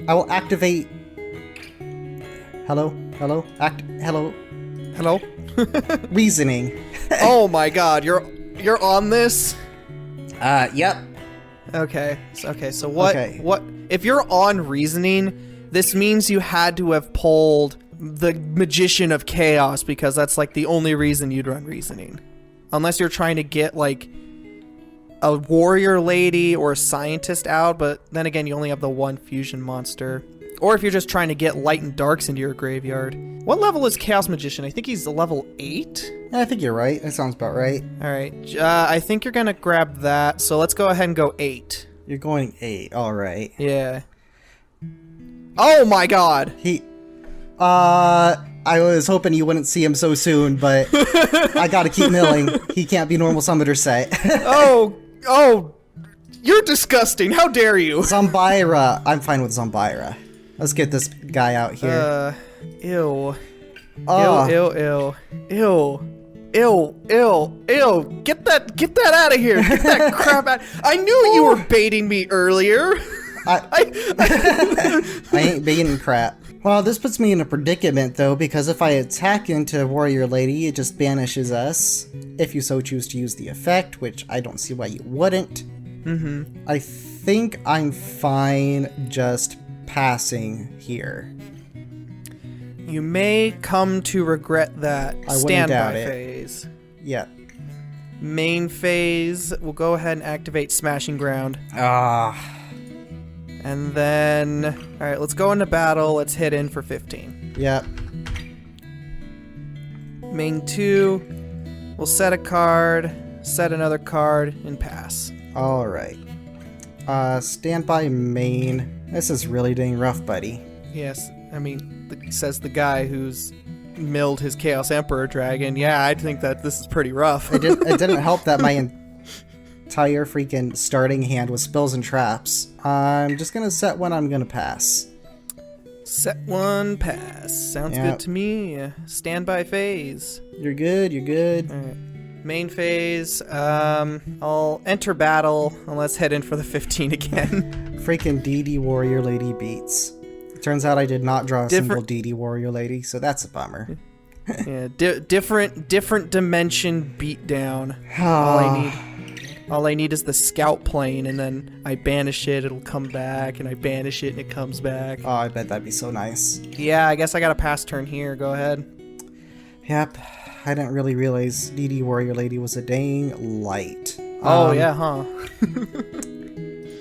will activate... Hello? Hello? Hello?
Hello?
Reasoning.
Oh my god, you're on this?
Yep.
Okay, so what if you're on reasoning, this means you had to have pulled the Magician of Chaos, because that's like the only reason you'd run reasoning. Unless you're trying to get like a warrior lady or a scientist out, but then again you only have the one fusion monster. Or if you're just trying to get light and darks into your graveyard. What level is Chaos Magician? I think he's level 8?
I think you're right. That sounds about right.
Alright, I think you're gonna grab that, so let's go ahead and go 8.
You're going 8, alright.
Yeah. Oh my god!
I was hoping you wouldn't see him so soon, but I gotta keep milling. He can't be normal summoner set.
Oh, you're disgusting, how dare you!
Zombira. I'm fine with Zombira. Let's get this guy out here.
Ew.
Oh.
Ew. Get that out of here. Get that crap out. I knew you were baiting me earlier.
I ain't baiting crap. Well, this puts me in a predicament, though, because if I attack into Warrior Lady, it just banishes us. If you so choose to use the effect, which I don't see why you wouldn't. I think I'm fine just passing here.
You may come to regret that.
I wouldn't doubt
Standby
it.
phase.
Yeah.
Main phase, we'll go ahead and activate Smashing Ground. And then, alright, let's go into battle. Let's hit in for 15.
Yep.
Main 2, we'll set a card, set another card, and pass.
Alright. Standby main. This is really dang rough, buddy.
Yes, I mean, says the guy who's milled his Chaos Emperor dragon. Yeah, I think that this is pretty rough.
It didn't help that my entire freaking starting hand was spills and traps. I'm just gonna set one, I'm gonna pass.
Set one, pass. Sounds good to me. Standby phase.
You're good, you're good.
Alright. Main phase, I'll enter battle, and let's head in for the 15 again.
Freaking DD Warrior Lady beats. Turns out I did not draw a single DD Warrior Lady, so that's a bummer.
Yeah, different dimension beatdown. All I need is the scout plane, and then I banish it, it'll come back, and I banish it, and it comes back.
Oh, I bet that'd be so nice.
Yeah, I guess I got a pass turn here. Go ahead.
Yep. I didn't really realize DD Warrior Lady was a dang light.
Oh, yeah, huh?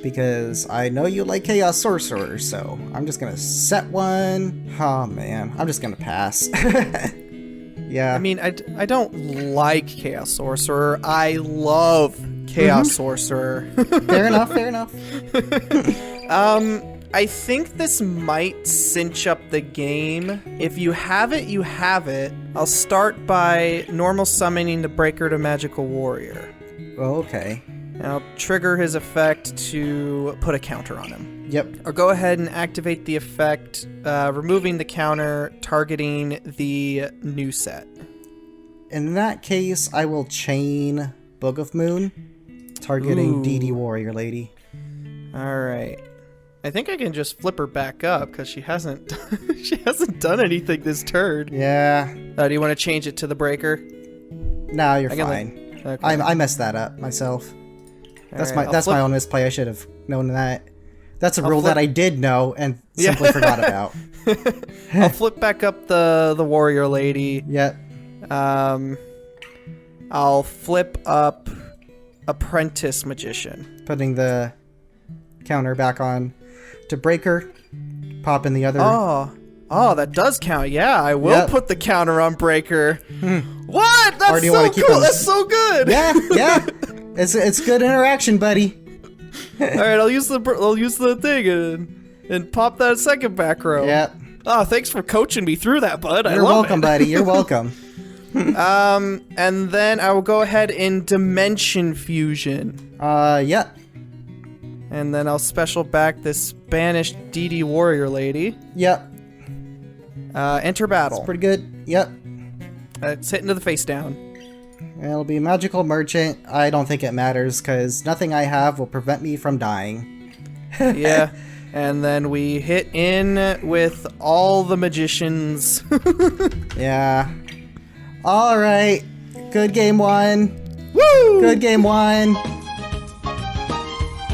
Because I know you like Chaos Sorcerer, so I'm just gonna set one. Oh, man. I'm just gonna pass. Yeah.
I mean, I don't like Chaos Sorcerer. I love Chaos Sorcerer.
Fair enough, fair enough.
I think this might cinch up the game. If you have it, you have it. I'll start by normal summoning the Breaker to Magical Warrior.
Oh, okay.
And I'll trigger his effect to put a counter on him.
Yep.
I'll go ahead and activate the effect, removing the counter, targeting the new set.
In that case, I will chain Book of Moon, targeting DD Warrior Lady.
Alright. I think I can just flip her back up because she hasn't she hasn't done anything this turn.
Yeah.
Do you want to change it to the breaker?
Nah, you're fine.
Okay.
I messed that up myself. That's
Alright,
my own misplay. I should have known that. That's a rule that I did know and simply forgot about.
I'll flip back up the warrior lady.
Yep.
I'll flip up apprentice magician.
Putting the counter back on to breaker. Pop in the other.
Oh, that does count. Yeah, I will put the counter on breaker. What? That's so cool. That's so good.
Yeah, yeah. It's good interaction, buddy.
All right, I'll use the thing and pop that second back row.
Yep.
Oh, thanks for coaching me through that, bud.
You're welcome, buddy. You're welcome.
And then I will go ahead in Dimension Fusion.
Yep.
And then I'll special back this banished DD Warrior Lady.
Yep.
Enter battle.
That's pretty good. Yep.
It's hitting to the face down.
It'll be Magical Merchant. I don't think it matters, because nothing I have will prevent me from dying.
Yeah. And then we hit in with all the magicians.
Yeah. Alright. Good game one.
Woo!
Good game one.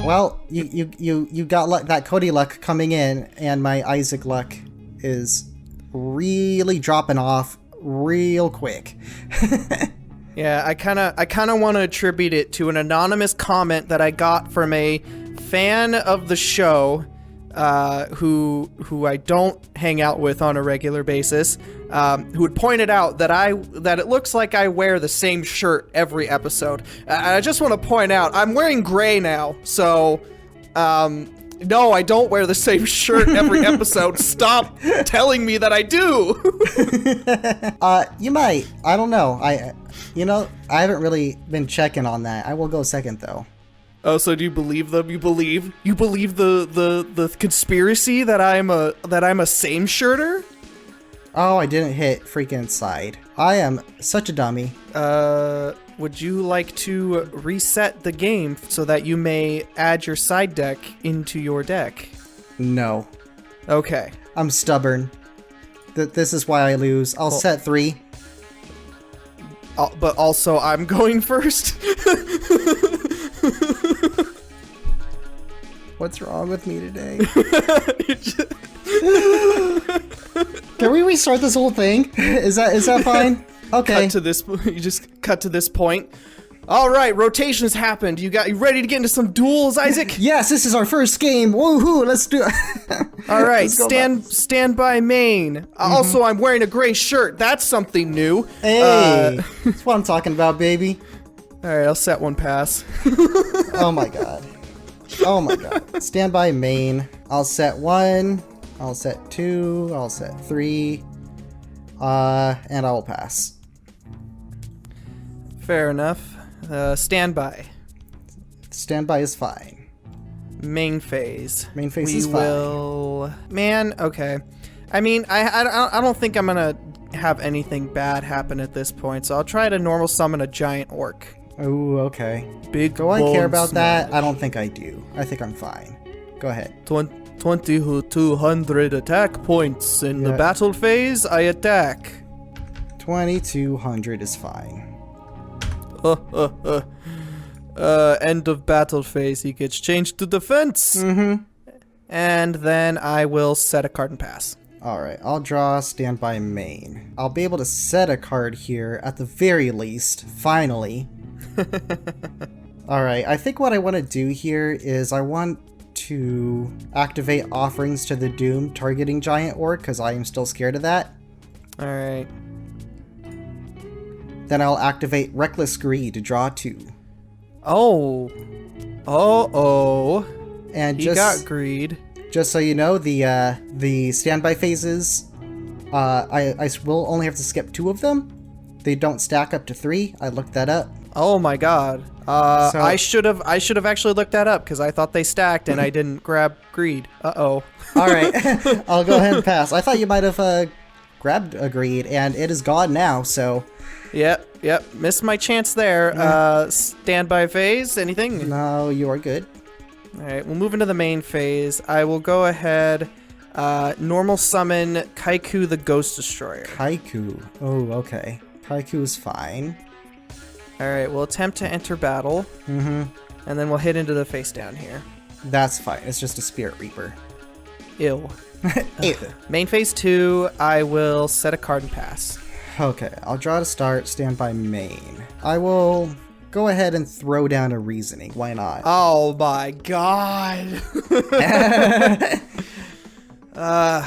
Well, you got that Cody luck coming in, and my Isaac luck is really dropping off real quick.
Yeah, I kind of want to attribute it to an anonymous comment that I got from a fan of the show, who I don't hang out with on a regular basis, who had pointed out that it looks like I wear the same shirt every episode. I just want to point out I'm wearing gray now, so no, I don't wear the same shirt every episode. Stop telling me that I do.
You might. I don't know. I haven't really been checking on that. I will go second though.
Oh, so do you believe them? You believe the conspiracy that I'm a same shirter?
Oh, I didn't hit freaking side. I am such a dummy.
Would you like to reset the game so that you may add your side deck into your deck?
No.
Okay.
I'm stubborn. This is why I lose. I'll set 3.
But also, I'm going first.
What's wrong with me today? Can we restart this whole thing? Is that fine? Okay.
Cut to this. You just cut to this point. All right, rotation has happened. You ready to get into some duels, Isaac?
Yes, this is our first game. Woohoo! Let's do it.
All right, stand by main. Also, I'm wearing a gray shirt. That's something new.
Hey, that's what I'm talking about, baby.
All right, I'll set one pass.
Oh my god. Oh my god. Stand by main. I'll set 1. I'll set 2. I'll set 3. And I will pass.
Fair enough. Stand by.
Stand by is fine.
Main phase.
Main phase
we
is fine.
will. Man, okay. I mean, I don't think I'm gonna have anything bad happen at this point, so I'll try to normal summon a giant orc.
Oh, okay.
Big.
Do I care about
smash.
that? I don't think I do. I think I'm fine. Go ahead.
2,200 attack points in the battle phase. I attack.
2,200 is fine.
End of battle phase. He gets changed to defense. And then I will set a card and pass.
Alright, I'll draw stand by main. I'll be able to set a card here at the very least, finally. Alright, I think what I want to do here is I want to activate Offerings to the Doom targeting Giant Orc, because I am still scared of that.
Alright.
Then I'll activate Reckless Greed to draw 2.
Oh.
And
He got greed.
Just so you know, the standby phases, I will only have to skip 2 of them. They don't stack up to 3. I looked that up.
Oh my god. I should have actually looked that up because I thought they stacked and I didn't grab greed. All
right, I'll go ahead and pass. I thought you might have grabbed a greed, and it is gone now. So.
Yep. Missed my chance there. Standby phase. Anything?
No, you are good.
All right, we'll move into the main phase. I will go ahead, normal summon Kaiku the Ghost Destroyer.
Kaiku. Oh, okay. Kaiku is fine.
All right, we'll attempt to enter battle. And then we'll hit into the face down here.
That's fine. It's just a Spirit Reaper.
Ew.
Ew.
Main phase 2, I will set a card and pass.
Okay, I'll draw to start, stand by main. I will go ahead and throw down a reasoning. Why not?
Oh my god.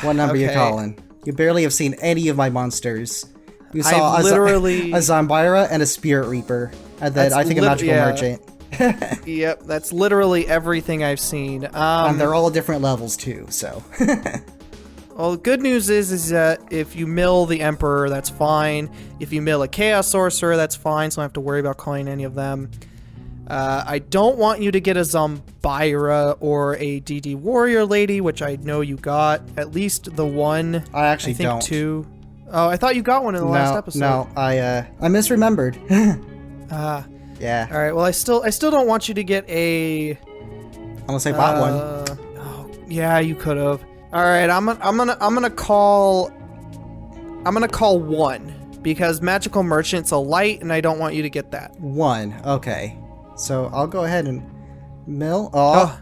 What number you calling? You barely have seen any of my monsters. You saw a Zombira and a Spirit Reaper, and then I think a Magical Merchant.
Yep, that's literally everything I've seen.
And they're all different levels too, so.
Well, the good news is that if you mill the Emperor, that's fine. If you mill a Chaos Sorcerer, that's fine, so I don't have to worry about calling any of them. I don't want you to get a Zombira or a DD Warrior Lady, which I know you got. At least the one.
I actually
think
don't.
2. Oh, I thought you got one in the last episode.
No, I misremembered. Yeah.
All right. Well, I still don't want you to get a.
Unless I bought one.
Oh, yeah, you could have. All right, I'm gonna call 1 because Magical Merchant's a light, and I don't want you to get that.
1. Okay. So I'll go ahead and mill.
Nah,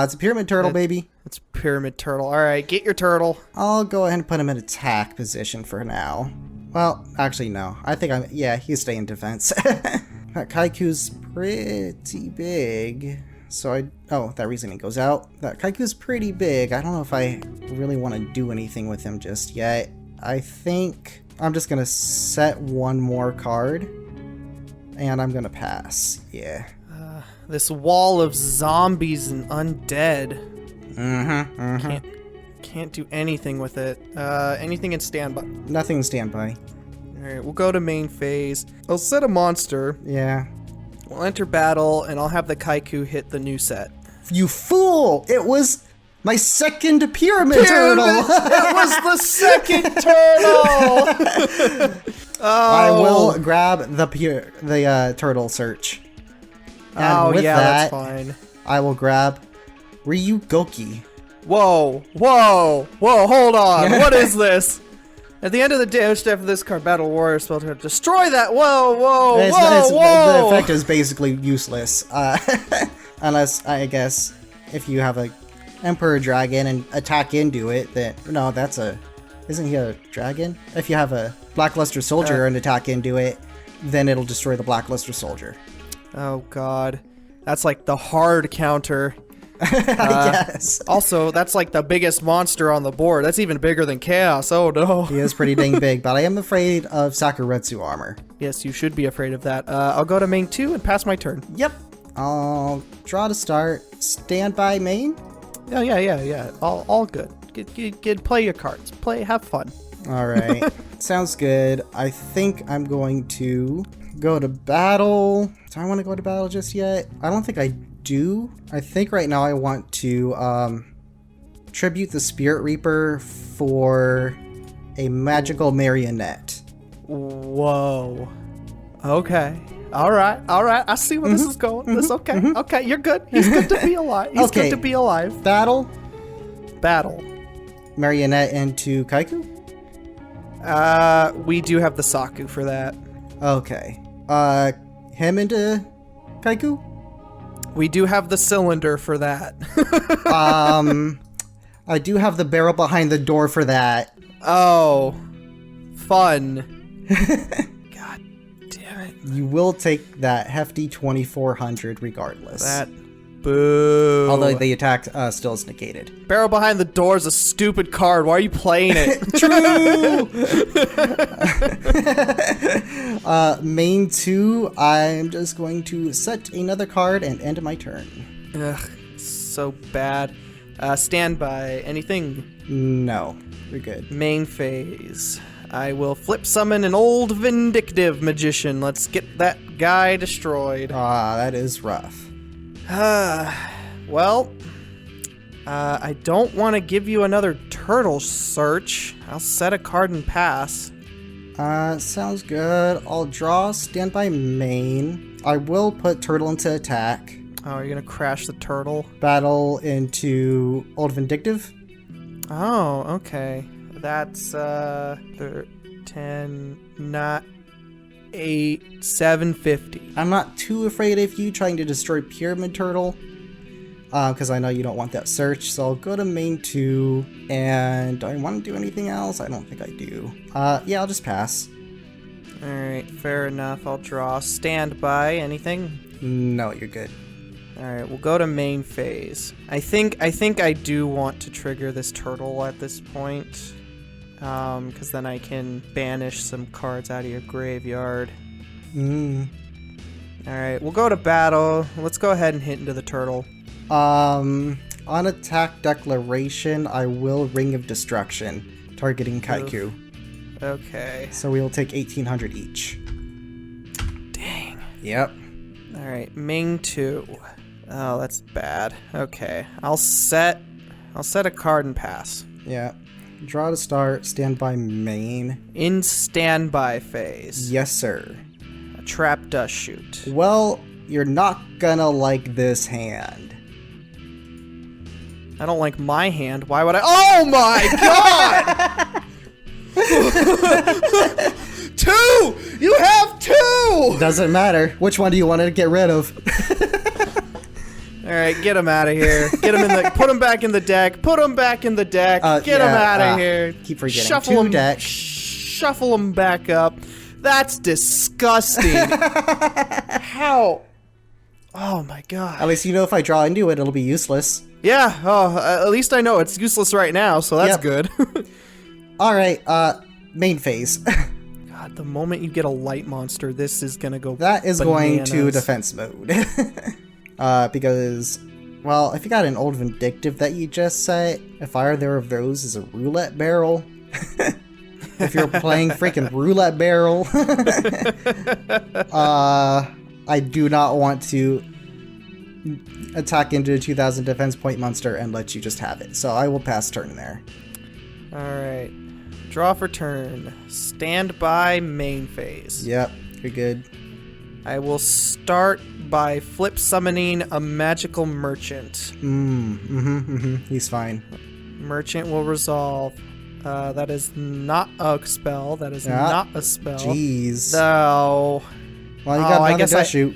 it's a Pyramid Turtle, baby.
It's Pyramid Turtle. All right, get your turtle.
I'll go ahead and put him in attack position for now. Well, actually, no. I think he's staying in defense. That Kaiku's pretty big. So that reasoning goes out. That Kaiku's pretty big. I don't know if I really want to do anything with him just yet. I think I'm just going to set 1 more card. And I'm going to pass. Yeah.
This wall of zombies and undead. Can't do anything with it. Anything in standby?
Nothing in standby.
Alright, we'll go to main phase. I'll set a monster.
Yeah.
We'll enter battle, and I'll have the Kaiku hit the new set.
You fool! It was my second Pyramid Turtle!
It was the second turtle!
I will grab the turtle search. And with that,
that's fine.
I will grab Ryugoki.
Whoa, hold on. What is this? At the end of the damage step of this card, Battle Warrior spell to destroy that. Whoa, whoa,
The effect is basically useless. Unless, I guess, if you have a Emperor Dragon and attack into it, then... No, that's a... Isn't he a dragon? If you have a Blackluster Soldier and attack into it, then it'll destroy the Blackluster Soldier.
Oh, God. That's like the hard counter.
I guess.
Also, that's like the biggest monster on the board. That's even bigger than Chaos. Oh, no.
He is pretty dang big, but I am afraid of Sakuretsu armor.
Yes, you should be afraid of that. I'll go to main 2 and pass my turn.
Yep. I'll draw to start. Stand by main?
Yeah. All good. Play your cards. Have fun.
All right. Sounds good. I think I'm going to go to battle. Do I want to go to battle just yet? I don't think I do. I think right now I want to tribute the Spirit Reaper for a magical marionette.
Whoa. Okay. All right. I see where this is going. This okay. Okay, you're good. He's good to be alive. He's good to be alive.
Battle.
Marionette
into Kaiku?
We do have the Saku for that.
Okay. Him into Kaiku?
We do have the cylinder for that.
I do have the barrel behind the door for that.
Oh. Fun. God damn it.
You will take that hefty 2400 regardless.
That. Boo.
Although the attack still is negated.
Barrel behind the door is a stupid card. Why are you playing it?
True! Main 2, I'm just going to set another card and end my turn.
Ugh, so bad. Stand by. Anything?
No, you're good.
Main phase. I will flip summon an old vindictive magician. Let's get that guy destroyed.
That is rough.
Well, I don't want to give you another turtle search. I'll set a card and pass.
Sounds good. I'll draw standby main. I will put turtle into attack.
Oh, you're gonna crash the turtle?
Battle into Old Vindictive.
Oh, okay. That's, 10, not 8, 750.
I'm not too afraid of you trying to destroy Pyramid Turtle, because I know you don't want that search, so I'll go to main 2, and do I want to do anything else? I don't think I do. Yeah, I'll just pass.
Alright, fair enough. I'll draw. Stand by. Anything?
No, you're good.
Alright, we'll go to main phase. I think I do want to trigger this turtle at this point. Because then I can banish some cards out of your graveyard. Alright, we'll go to battle. Let's go ahead and hit into the turtle.
On attack declaration, I will Ring of Destruction, targeting Kaiku.
Okay.
So we'll take 1800 each.
Dang.
Yep.
Alright, main 2. Oh, that's bad. Okay. I'll set a card and pass.
Yeah. Draw to start, standby main.
In standby phase.
Yes, sir.
A trap dust shoot.
Well, you're not gonna like this hand.
I don't like my hand. Why would I? Oh my god! 2! You have 2!
Doesn't matter. Which one do you want to get rid of?
Alright, get him out of here. Get him in the. Put him back in the deck. Put him back in the deck. Get him out of here.
Keep forgetting.
Shuffle him.
Deck.
Shuffle him back up. That's disgusting. How? Oh my god.
At least you know if I draw into it, it'll be useless.
Yeah. Oh, at least I know it's useless right now, so that's good.
All right. Main phase.
God, the moment you get a light monster, this is gonna go.
That is
bananas.
going to defense mode. Because, well, if you got an Old Vindictive that you just set, if either of those is a roulette barrel, if you're playing freaking roulette barrel, I do not want to attack into a 2000 defense point monster and let you just have it. So I will pass turn there.
Alright. Draw for turn. Stand by main phase.
Yep, you're good.
I will start by flip summoning a magical merchant.
He's fine.
Merchant will resolve. That is not a spell. That is not a spell.
Jeez.
No.
Well, you got another dust shoot.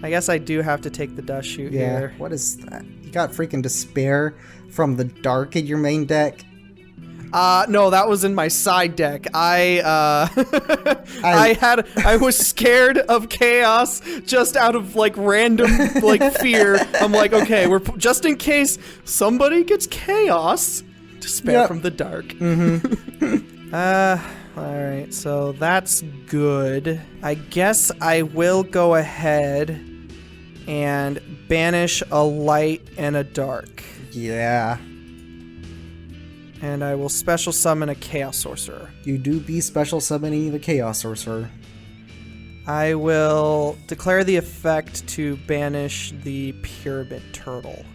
I guess I do have to take the dust shoot here.
What is that? You got freaking despair from the dark in your main deck?
No, that was in my side deck. I was scared of chaos just out of like random like fear. I'm like, okay, we're just in case somebody gets chaos. Despair from the dark. Mm-hmm. All right, so that's good. I guess I will go ahead and banish a light and a dark.
Yeah.
And I will special summon a Chaos Sorcerer.
You do be special summoning the Chaos Sorcerer.
I will declare the effect to banish the Pyramid Turtle.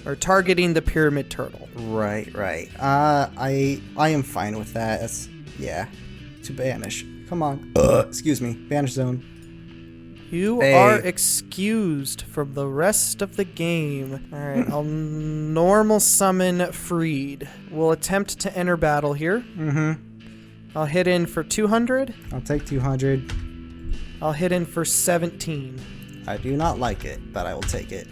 Or targeting the Pyramid Turtle.
Right. I am fine with that. To banish. Come on. Excuse me. Banish zone.
You are excused from the rest of the game. Alright, I'll normal summon Freed. We'll attempt to enter battle here. I'll hit in for 200.
I'll take 200.
I'll hit in for 17.
I do not like it, but I will take it.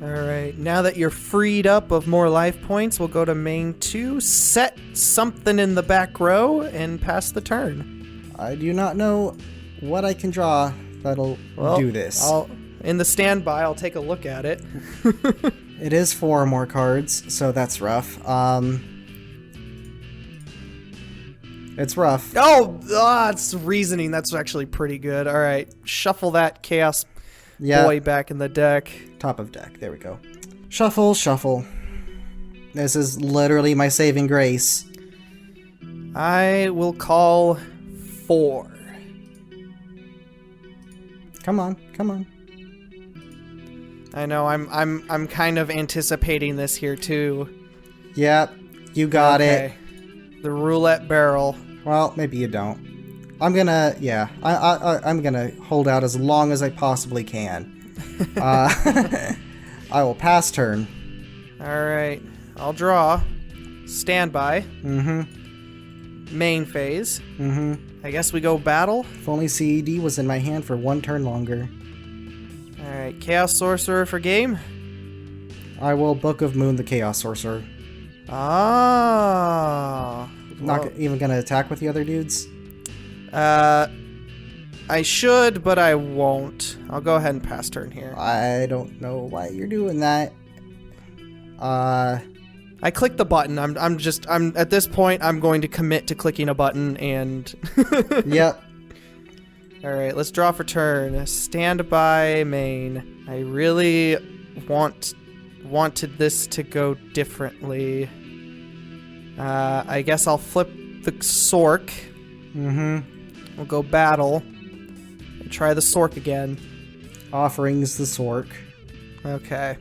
Alright, now that you're freed up of more life points, we'll go to main 2, set something in the back row, and pass the turn.
I do not know what I can draw that'll do this.
In the standby, I'll take a look at it.
It is 4 more cards, so that's rough. It's rough.
It's reasoning. That's actually pretty good. All right, shuffle that Chaos Boy back in the deck.
Top of deck. There we go. Shuffle. This is literally my saving grace.
I will call 4.
Come on.
I know. I'm kind of anticipating this here too.
Yep, you got it.
The roulette barrel.
Well, maybe you don't. I'm gonna, I'm gonna hold out as long as I possibly can. I will pass turn.
All right, I'll draw. Standby. Main phase. I guess we go battle.
If only CED was in my hand for 1 turn longer.
Alright, Chaos Sorcerer for game.
I will Book of Moon the Chaos Sorcerer.
Ah.
Not even gonna attack with the other dudes?
I should, but I won't. I'll go ahead and pass turn here.
I don't know why you're doing that.
I clicked the button. I'm at this point I'm going to commit to clicking a button and
Yep.
All right, let's draw for turn. Standby main. I really wanted this to go differently. I guess I'll flip the Sork. We'll go battle. And try the Sork again.
Offerings the Sork.
Okay.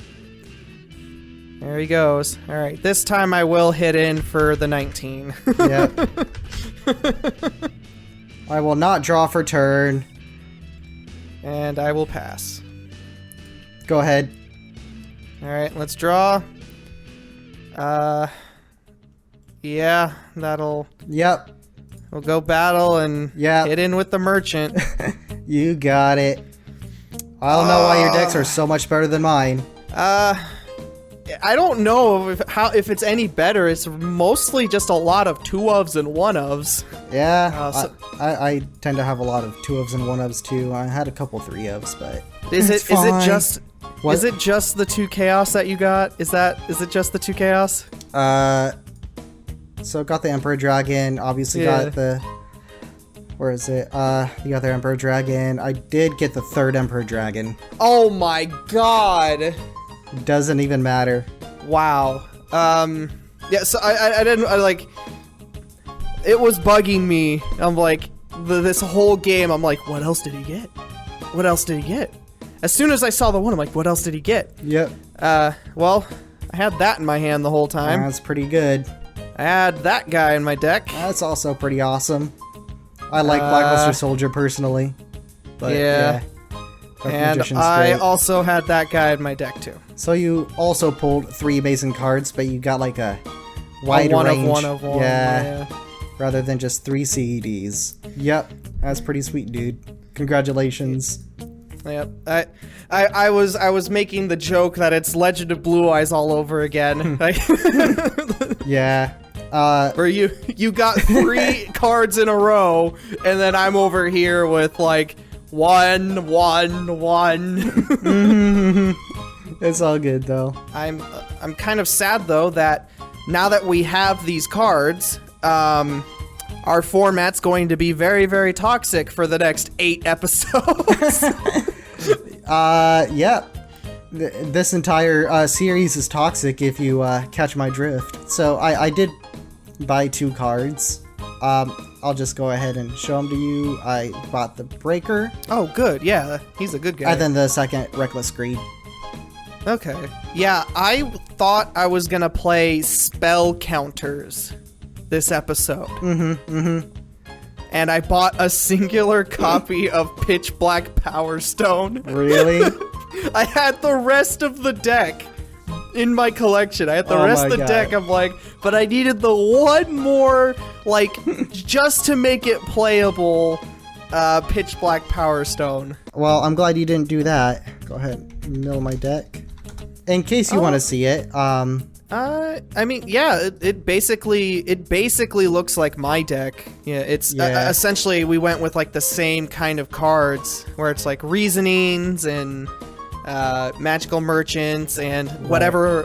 There he goes. All right, this time I will hit in for the 19.
Yep. I will not draw for turn.
And I will pass.
Go ahead.
All right, let's draw. Yeah, that'll...
Yep.
We'll go battle and hit in with the merchant.
You got it. I don't know why your decks are so much better than mine.
I don't know if it's any better. It's mostly just a lot of 2-ofs and 1-ofs.
Yeah, I tend to have a lot of 2-ofs and 1-ofs too. I had a couple 3-ofs, but
is it just
what?
Is it just the 2 chaos that you got? Is it just the 2 chaos?
So got the Emperor Dragon. Obviously got the where is it? The other Emperor Dragon. I did get the 3rd Emperor Dragon.
Oh my god.
Doesn't even matter.
Wow. Yeah, so I didn't, it was bugging me. I'm like, this whole game, I'm like, what else did he get? What else did he get? As soon as I saw the one, I'm like, what else did he get?
Yep.
Well, I had that in my hand the whole time.
That's pretty good.
I had that guy in my deck.
That's also pretty awesome. I like Blackluster Soldier personally. But yeah.
And I also had that guy in my deck too.
So you also pulled 3 amazing cards, but you got like a wide range.
One of one. Yeah.
Rather than just 3 CEDs. Yep, that's pretty sweet, dude. Congratulations.
Yep. I was making the joke that it's Legend of Blue Eyes all over again.
Yeah.
Where you got 3 cards in a row, and then I'm over here with like 1, 1, 1.
It's all good though.
I'm kind of sad though that now that we have these cards, our format's going to be very, very toxic for the next 8 episodes.
Yeah. This entire series is toxic if you catch my drift. So I did buy 2 cards. I'll just go ahead and show them to you. I bought the Breaker.
Oh, good. Yeah, he's a good guy.
And then the second, Reckless Greed.
Okay. Yeah, I thought I was gonna play spell counters this episode. And I bought a singular copy of Pitch Black Power Stone.
Really?
I had the rest of the deck in my collection. I had the rest of the deck. I'm like, but I needed the one more, like, just to make it playable, Pitch Black Power Stone.
Well, I'm glad you didn't do that. Go ahead, mill my deck. In case you want to see it,
I mean, yeah, it basically looks like my deck. Yeah, it's essentially we went with like the same kind of cards where it's like reasonings and magical merchants and whatever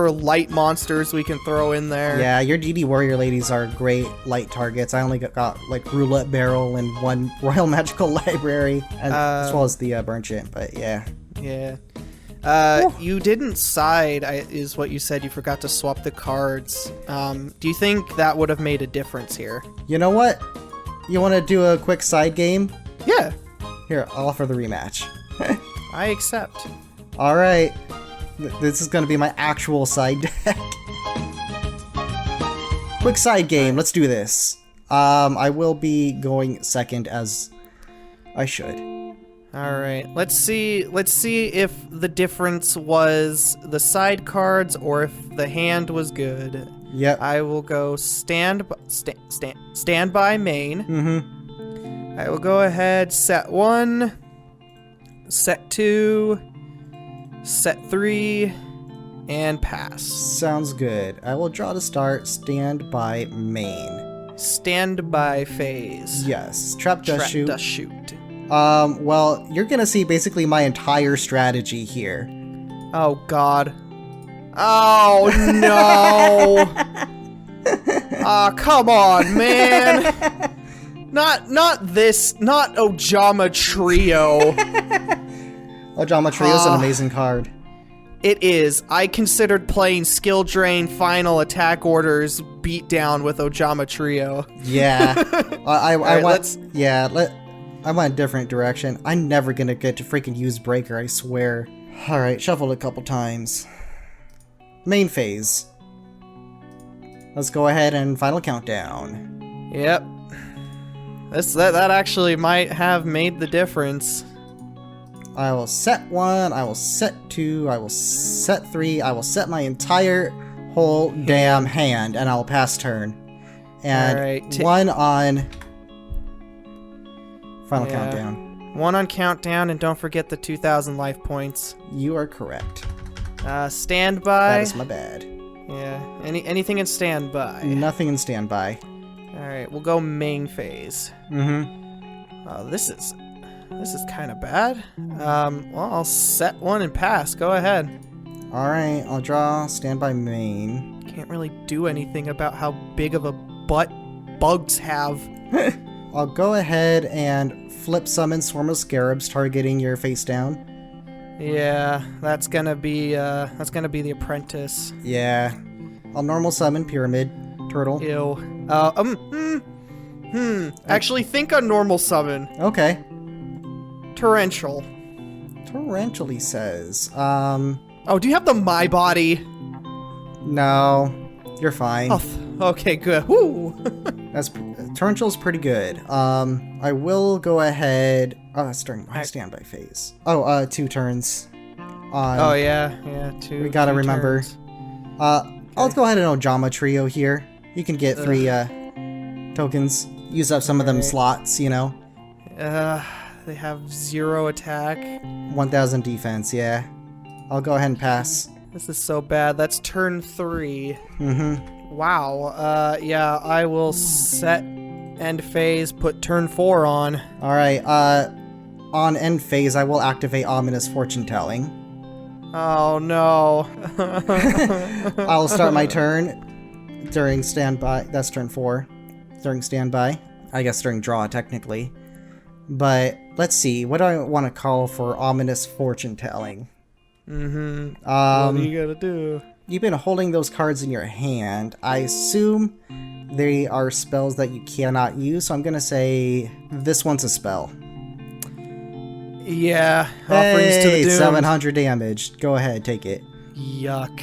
light monsters we can throw in there.
Yeah, your DD Warrior ladies are great light targets. I only got like Roulette Barrel and 1 Royal Magical Library, and, as well as the Burn Chant, but yeah.
Yeah. You didn't side, is what you said. You forgot to swap the cards. Do you think that would have made a difference here?
You know what? You want to do a quick side game?
Yeah.
Here, I'll offer the rematch.
I accept.
Alright. This is going to be my actual side deck. Quick side game, let's do this. I will be going second as I should.
All right, let's see if the difference was the side cards or if the hand was good.
Yep.
I will go stand by main. I will go ahead, set 1, set 2, set 3, and pass.
Sounds good. I will draw to start, stand by main.
Stand by phase.
Yes. Trap Dust Shoot.
Dust Shoot.
Well, you're gonna see basically my entire strategy here.
Oh, God. Oh, no! Ah, come on, man! Not Ojama Trio.
Ojama Trio is an amazing card.
It is. I considered playing Skill Drain Final Attack Orders beat down with Ojama Trio.
Yeah. I went a different direction. I'm never gonna get to freaking use Breaker, I swear. Alright, shuffled a couple times. Main phase. Let's go ahead and final countdown.
Yep. That actually might have made the difference.
I will set 1, I will set 2, I will set 3, I will set my entire whole damn hand, and I will pass turn. And 1 on final countdown.
1 on countdown, and don't forget the 2,000 life points.
You are correct.
Standby.
That is my bad.
Yeah. Anything in standby?
Nothing in standby.
All right, we'll go main phase. Oh, this is kind of bad. Well, I'll set 1 and pass. Go ahead.
All right, I'll draw standby main.
Can't really do anything about how big of a butt bugs have.
I'll go ahead and flip summon Swarm of Scarabs, targeting your face down.
Yeah, that's gonna be the apprentice.
Yeah. I'll normal summon Pyramid Turtle.
Ew. Actually, think on normal summon.
Okay.
Torrential.
Torrential, he says.
Oh, do you have the My Body?
No. You're fine.
Oh, okay, good. Woo!
Torrential's pretty good. I will go ahead. Oh, that's during my standby phase. Oh, 2 turns.
Oh yeah, two.
We gotta
two
remember.
turns.
I'll go ahead and Ojama Trio here. You can get 3 tokens. Use up some of them
Right.
slots, you know.
They have 0 attack.
1000 defense, yeah. I'll go ahead and pass.
This is so bad. That's turn 3.
Mm-hmm.
Wow. Yeah, I will set end phase, put turn 4 on.
Alright, on end phase, I will activate Ominous Fortune Telling.
Oh no.
I'll start my turn during standby. That's turn 4. During standby. I guess during draw, technically. But let's see. What do I want to call for Ominous Fortune Telling?
Mm-hmm. What do you gotta do?
You've been holding those cards in your hand. I assume they are spells that you cannot use, so I'm gonna say this one's a spell.
Yeah. Offerings to the
Hey,
doomed.
700 damage. Go ahead, take it.
Yuck.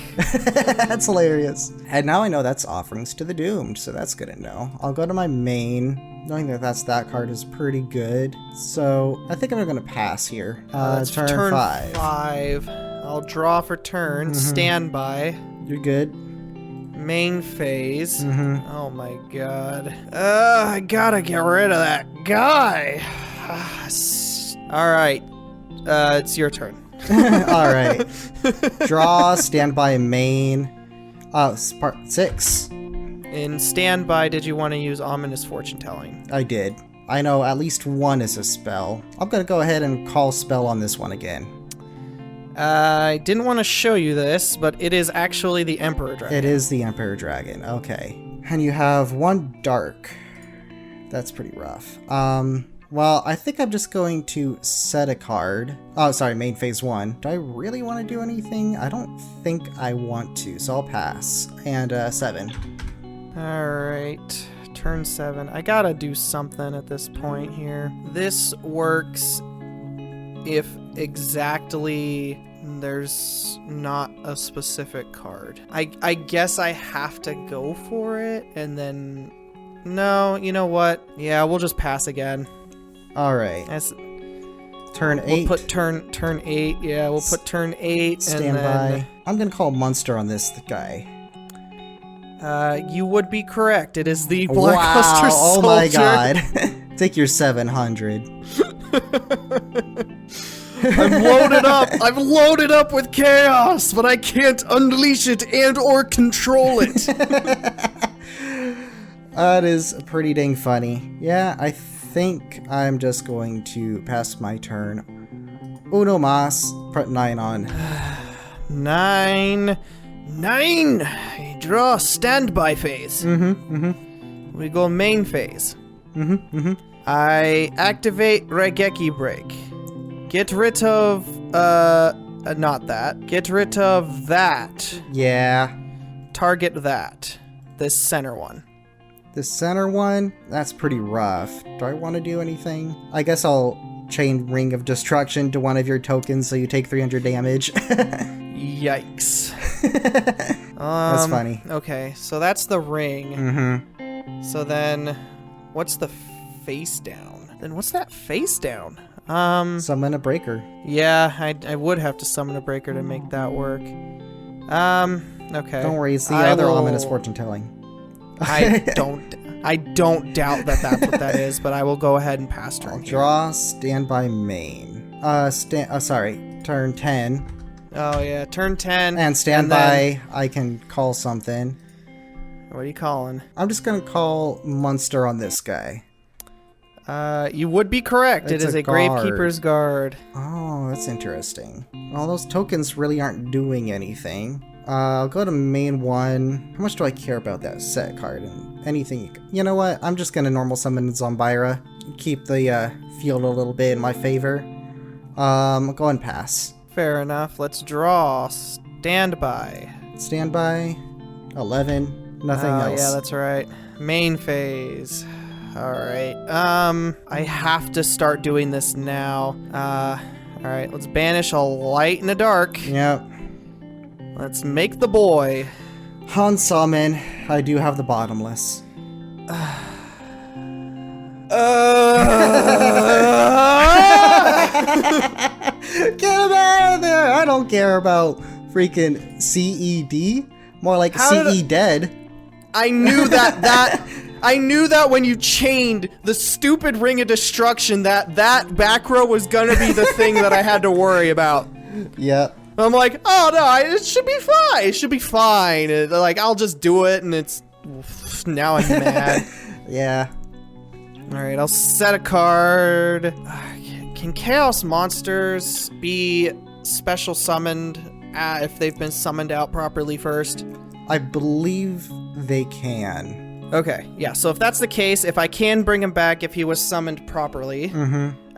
That's hilarious. And now I know that's Offerings to the Doomed, so that's good to know. I'll go to my main. Knowing that that card is pretty good. So I think I'm going to pass here.
That's
turn 5.
I'll draw for turn. Standby.
You're good.
Main phase.
Mm-hmm.
Oh my god. I gotta get rid of that guy. Alright. It's your turn.
Alright. Draw, standby, main. Part 6.
In standby, did you want to use Ominous Fortune Telling?
I did. I know at least one is a spell. I'm going to go ahead and call spell on this one again.
I didn't want to show you this, but it is actually the Emperor Dragon.
It is the Emperor Dragon. Okay. And you have 1 dark. That's pretty rough. Well, I think I'm just going to set a card. Oh, sorry, main phase 1. Do I really want to do anything? I don't think I want to, so I'll pass. And 7.
Alright, turn 7. I gotta do something at this point here. This works if exactly there's not a specific card. I guess I have to go for it, and then... No, you know what? Yeah, we'll just pass again.
Alright.
As
Turn 8.
We'll put turn 8. Yeah, we'll put turn 8
Standby.
and then...
I'm going to call Monster on this guy.
You would be correct. It is the Blackluster
Wow,
Soldier.
oh my god. Take your 700.
I'm loaded up. I'm loaded up with chaos, but I can't unleash it and or control it.
That is pretty dang funny. Yeah, I think I'm just going to pass my turn. Uno mas. Put 9 on.
9. Draw standby phase. We go main phase. I activate Raigeki break. Get rid of not that. Get rid of that.
Yeah.
Target that. This center one.
The center one, that's pretty rough. Do I want to do anything? I guess I'll chain Ring of Destruction to one of your tokens so you take 300 damage.
Yikes.
That's funny.
Okay, so that's the ring. So then, what's the face down? Then what's that face down?
Summon a breaker.
Yeah, I would have to summon a breaker to make that work. Okay.
Don't worry, it's the other ominous fortune telling.
I don't doubt that that's what that is, but I will go ahead and pass turn.
I'll draw, standby main. Sorry, turn 10.
Oh yeah, turn 10.
And standby, I can call something.
What are you calling?
I'm just gonna call Monster on this guy.
You would be correct.
It's
it is
a
a Gravekeeper's Guard.
Oh, that's interesting. Well, those tokens really aren't doing anything. I'll go to main 1. How much do I care about that set card? And anything you know what? I'm just gonna normal summon Zombira. Keep the field a little bit in my favor. I'll go and pass.
Fair enough. Let's draw. Standby.
Standby. 11. Nothing else.
Yeah, that's right. Main phase. Alright. I have to start doing this now. Alright, let's banish a light and a dark.
Yep.
Let's make the boy.
Han summon. I do have the bottomless. Get him out of there! I don't care about freaking CED. More like CE dead.
I knew I knew that when you chained the stupid ring of destruction, that back row was gonna be the thing that I had to worry about.
Yep.
I'm like, oh no, it should be fine. It should be fine. Like, I'll just do it, and it's... Now I'm mad.
Yeah.
Alright, I'll set a card. Can Chaos Monsters be special summoned if they've been summoned out properly first?
I believe they can.
Okay, yeah, so if that's the case, if I can bring him back if he was summoned properly,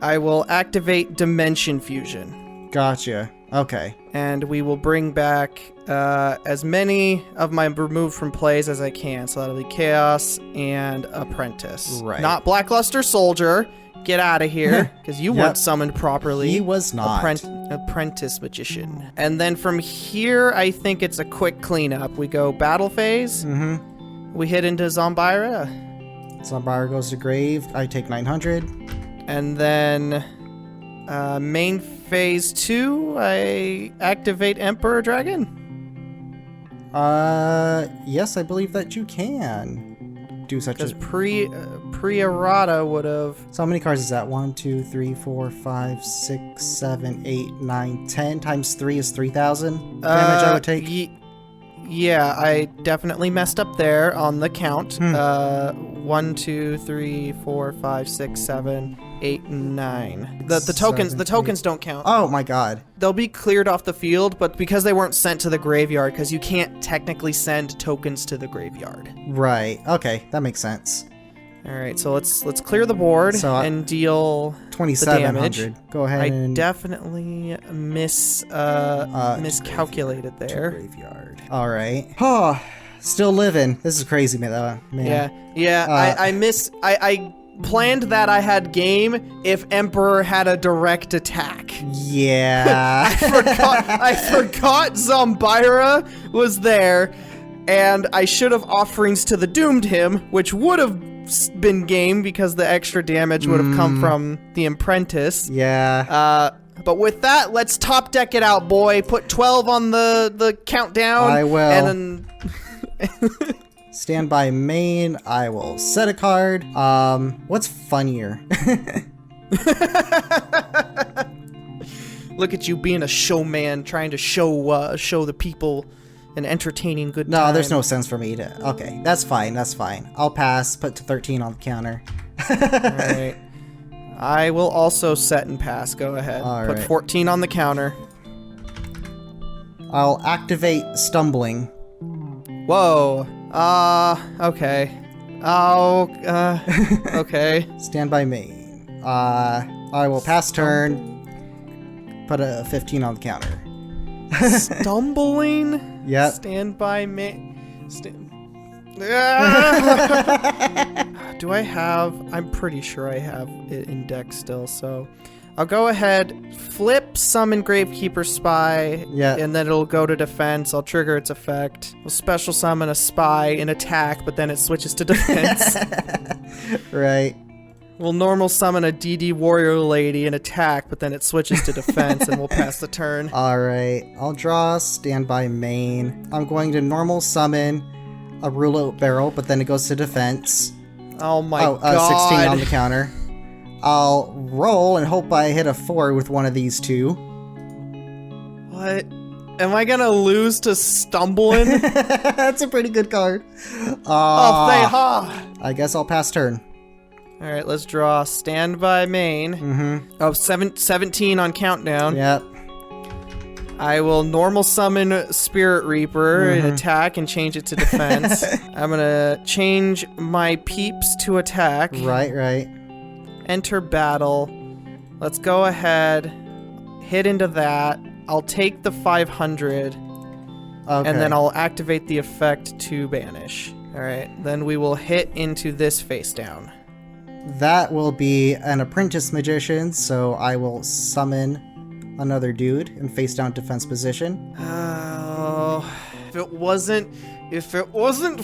I will activate Dimension Fusion.
Gotcha. Okay.
And we will bring back as many of my removed from plays as I can. So that'll be Chaos and Apprentice.
Right.
Not Blackluster Soldier. Get out of here, because you weren't summoned properly.
He was not.
Apprentice Magician. And then from here, I think it's a quick cleanup. We go Battle Phase. We hit into Zombira.
Zombira goes to grave. I take 900.
And then main Phase 2, I activate Emperor Dragon.
Yes, I believe that you can do such
as pre-errata would have.
So how many cards is that? 1, 2, 3, 4, 5, 6, 7, 8, 9, 10 times 3 is 3,000 damage I would take.
Yeah, I definitely messed up there on the count. 1, 2, 3, 4, 5, 6, 7, 8, 9. The tokens don't count.
Oh my god.
They'll be cleared off the field, but because they weren't sent to the graveyard, because you can't technically send tokens to the graveyard.
Right. Okay, that makes sense.
All right, so let's clear the board and deal
2,700. Go ahead.
I definitely miscalculated there.
Graveyard. All right. Oh, still living. This is crazy, man.
Yeah. I planned that I had game if Emperor had a direct attack.
Yeah.
I forgot Zombira was there, and I should have Offerings to the Doomed him, which would have been game because the extra damage would have come from the Apprentice.
Yeah.
But with that, let's top deck it out, boy. Put 12 on the countdown.
I will.
And then
stand by main. I will set a card. What's funnier?
Look at you being a showman, trying to show the people an entertaining good time.
No, there's no sense for me to... Okay, that's fine, that's fine. I'll pass, put to 13 on the counter.
Alright. I will also set and pass, go ahead. Put 14 on the counter.
I'll activate Stumbling.
Whoa. Okay. Okay.
Stand by main. I will pass turn, put a 15 on the counter.
Stumbling?
Yep.
Stand by me. Do I have... I'm pretty sure I have it in deck still, so... I'll go ahead, flip Summon Gravekeeper Spy, and then it'll go to defense. I'll trigger its effect. We'll special summon a Spy in attack, but then it switches to defense.
Right.
We'll normal summon a DD Warrior Lady in attack, but then it switches to defense, and we'll pass the turn.
Alright, I'll draw standby main. I'm going to normal summon a Rouleau Barrel, but then it goes to defense.
Oh my god.
16 on the counter. I'll roll and hope I hit a 4 with one of these two.
What? Am I gonna lose to Stumbling?
That's a pretty good card. I guess I'll pass turn.
Alright, let's draw standby main. Oh, 17 on countdown.
Yep.
I will normal summon Spirit Reaper in attack and change it to defense. I'm gonna change my peeps to attack.
Right.
Enter battle. Let's go ahead, hit into that. I'll take the 500, and then I'll activate the effect to banish. Alright, then we will hit into this face down.
That will be an Apprentice Magician, so I will summon another dude in face down defense position.
Oh, if it wasn't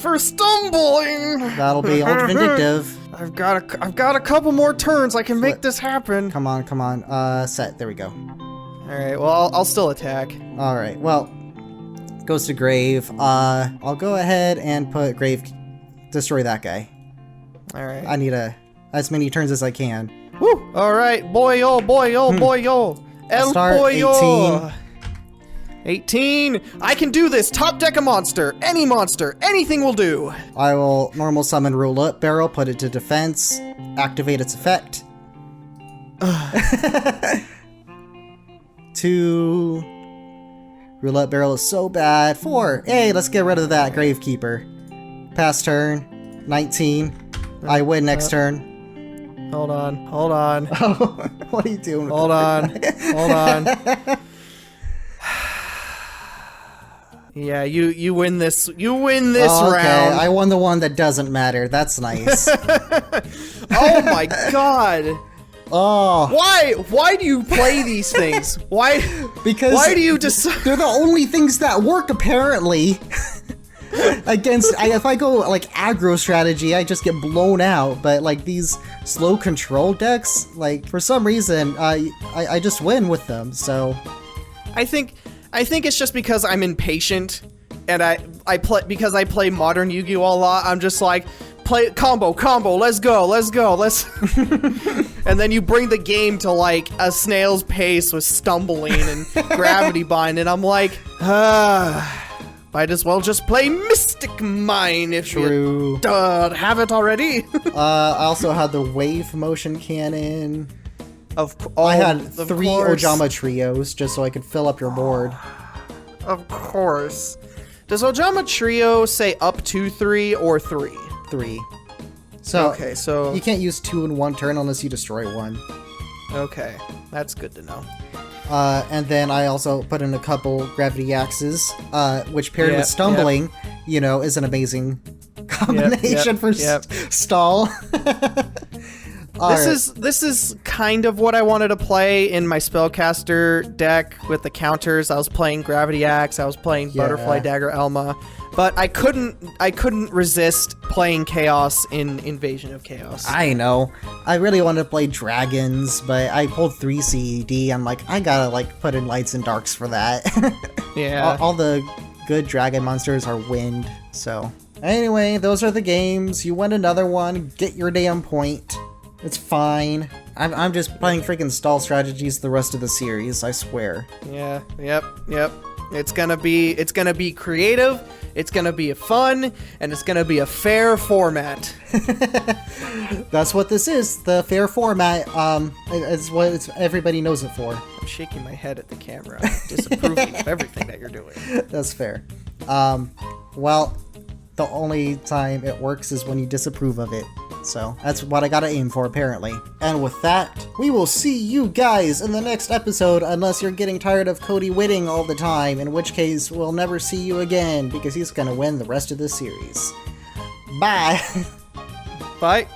for Stumbling,
that'll be Old Vindictive.
I've got a couple more turns. I can make this happen.
Come on. Set. There we go.
Alright, well, I'll still attack.
Alright, well, goes to grave. I'll go ahead and put grave, destroy that guy.
Alright.
I need as many turns as I can.
Woo! Alright, boy-o, boy-o, boy-o. El
Start
boy-o. 18. I can do this. Top deck a monster. Any monster. Anything will do.
I will normal summon Roulette Barrel, put it to defense, activate its effect. 2. Roulette Barrel is so bad. 4. Hey, let's get rid of that Gravekeeper. Pass turn. 19. I win next turn.
Hold on. Hold on.
Oh, what are you doing?
Hold on. Hold on. Yeah, you win this. You win this
okay,
round.
I won the one that doesn't matter. That's nice.
Oh my god.
Oh.
Why do you play these things? Why?
Because
why do you decide?
They're the only things that work, apparently. If I go like aggro strategy, I just get blown out. But like these slow control decks, like for some reason, I just win with them. So
I think it's just because I'm impatient, and I play modern Yu-Gi-Oh a lot. I'm just like, play combo, let's go. And then you bring the game to like a snail's pace with stumbling and gravity bind, and I'm like, might as well just play Mystic Mine if you have it already.
I also had the wave motion cannon. I had 3 Ojama trios just so I could fill up your board.
Of course. Does Ojama Trio say up to 3 or 3?
3. So,
okay, so
you can't use 2 in one turn unless you destroy 1.
Okay, that's good to know.
And then I also put in a couple Gravity Axes, which paired with Stumbling, you know, is an amazing combination for stall.
This is kind of what I wanted to play in my Spellcaster deck with the counters. I was playing Gravity Axe, I was playing Butterfly Dagger Elma, but I couldn't resist playing Chaos in Invasion of Chaos.
I know. I really wanted to play Dragons, but I pulled 3 CED. I'm like, I gotta like put in Lights and Darks for that.
Yeah.
All the good dragon monsters are wind, so. Anyway, those are the games. You win another one, get your damn point. It's fine. I'm just playing freaking stall strategies the rest of the series, I swear.
Yeah, yep. It's gonna be creative, it's gonna be fun, and it's gonna be a fair format.
That's what this is, the fair format. It's what everybody knows it for.
I'm shaking my head at the camera, disapproving of everything that you're doing.
That's fair. Well, the only time it works is when you disapprove of it. So that's what I gotta aim for, apparently. And with that, we will see you guys in the next episode, unless you're getting tired of Cody winning all the time, in which case we'll never see you again, because he's gonna win the rest of the series. Bye!
Bye!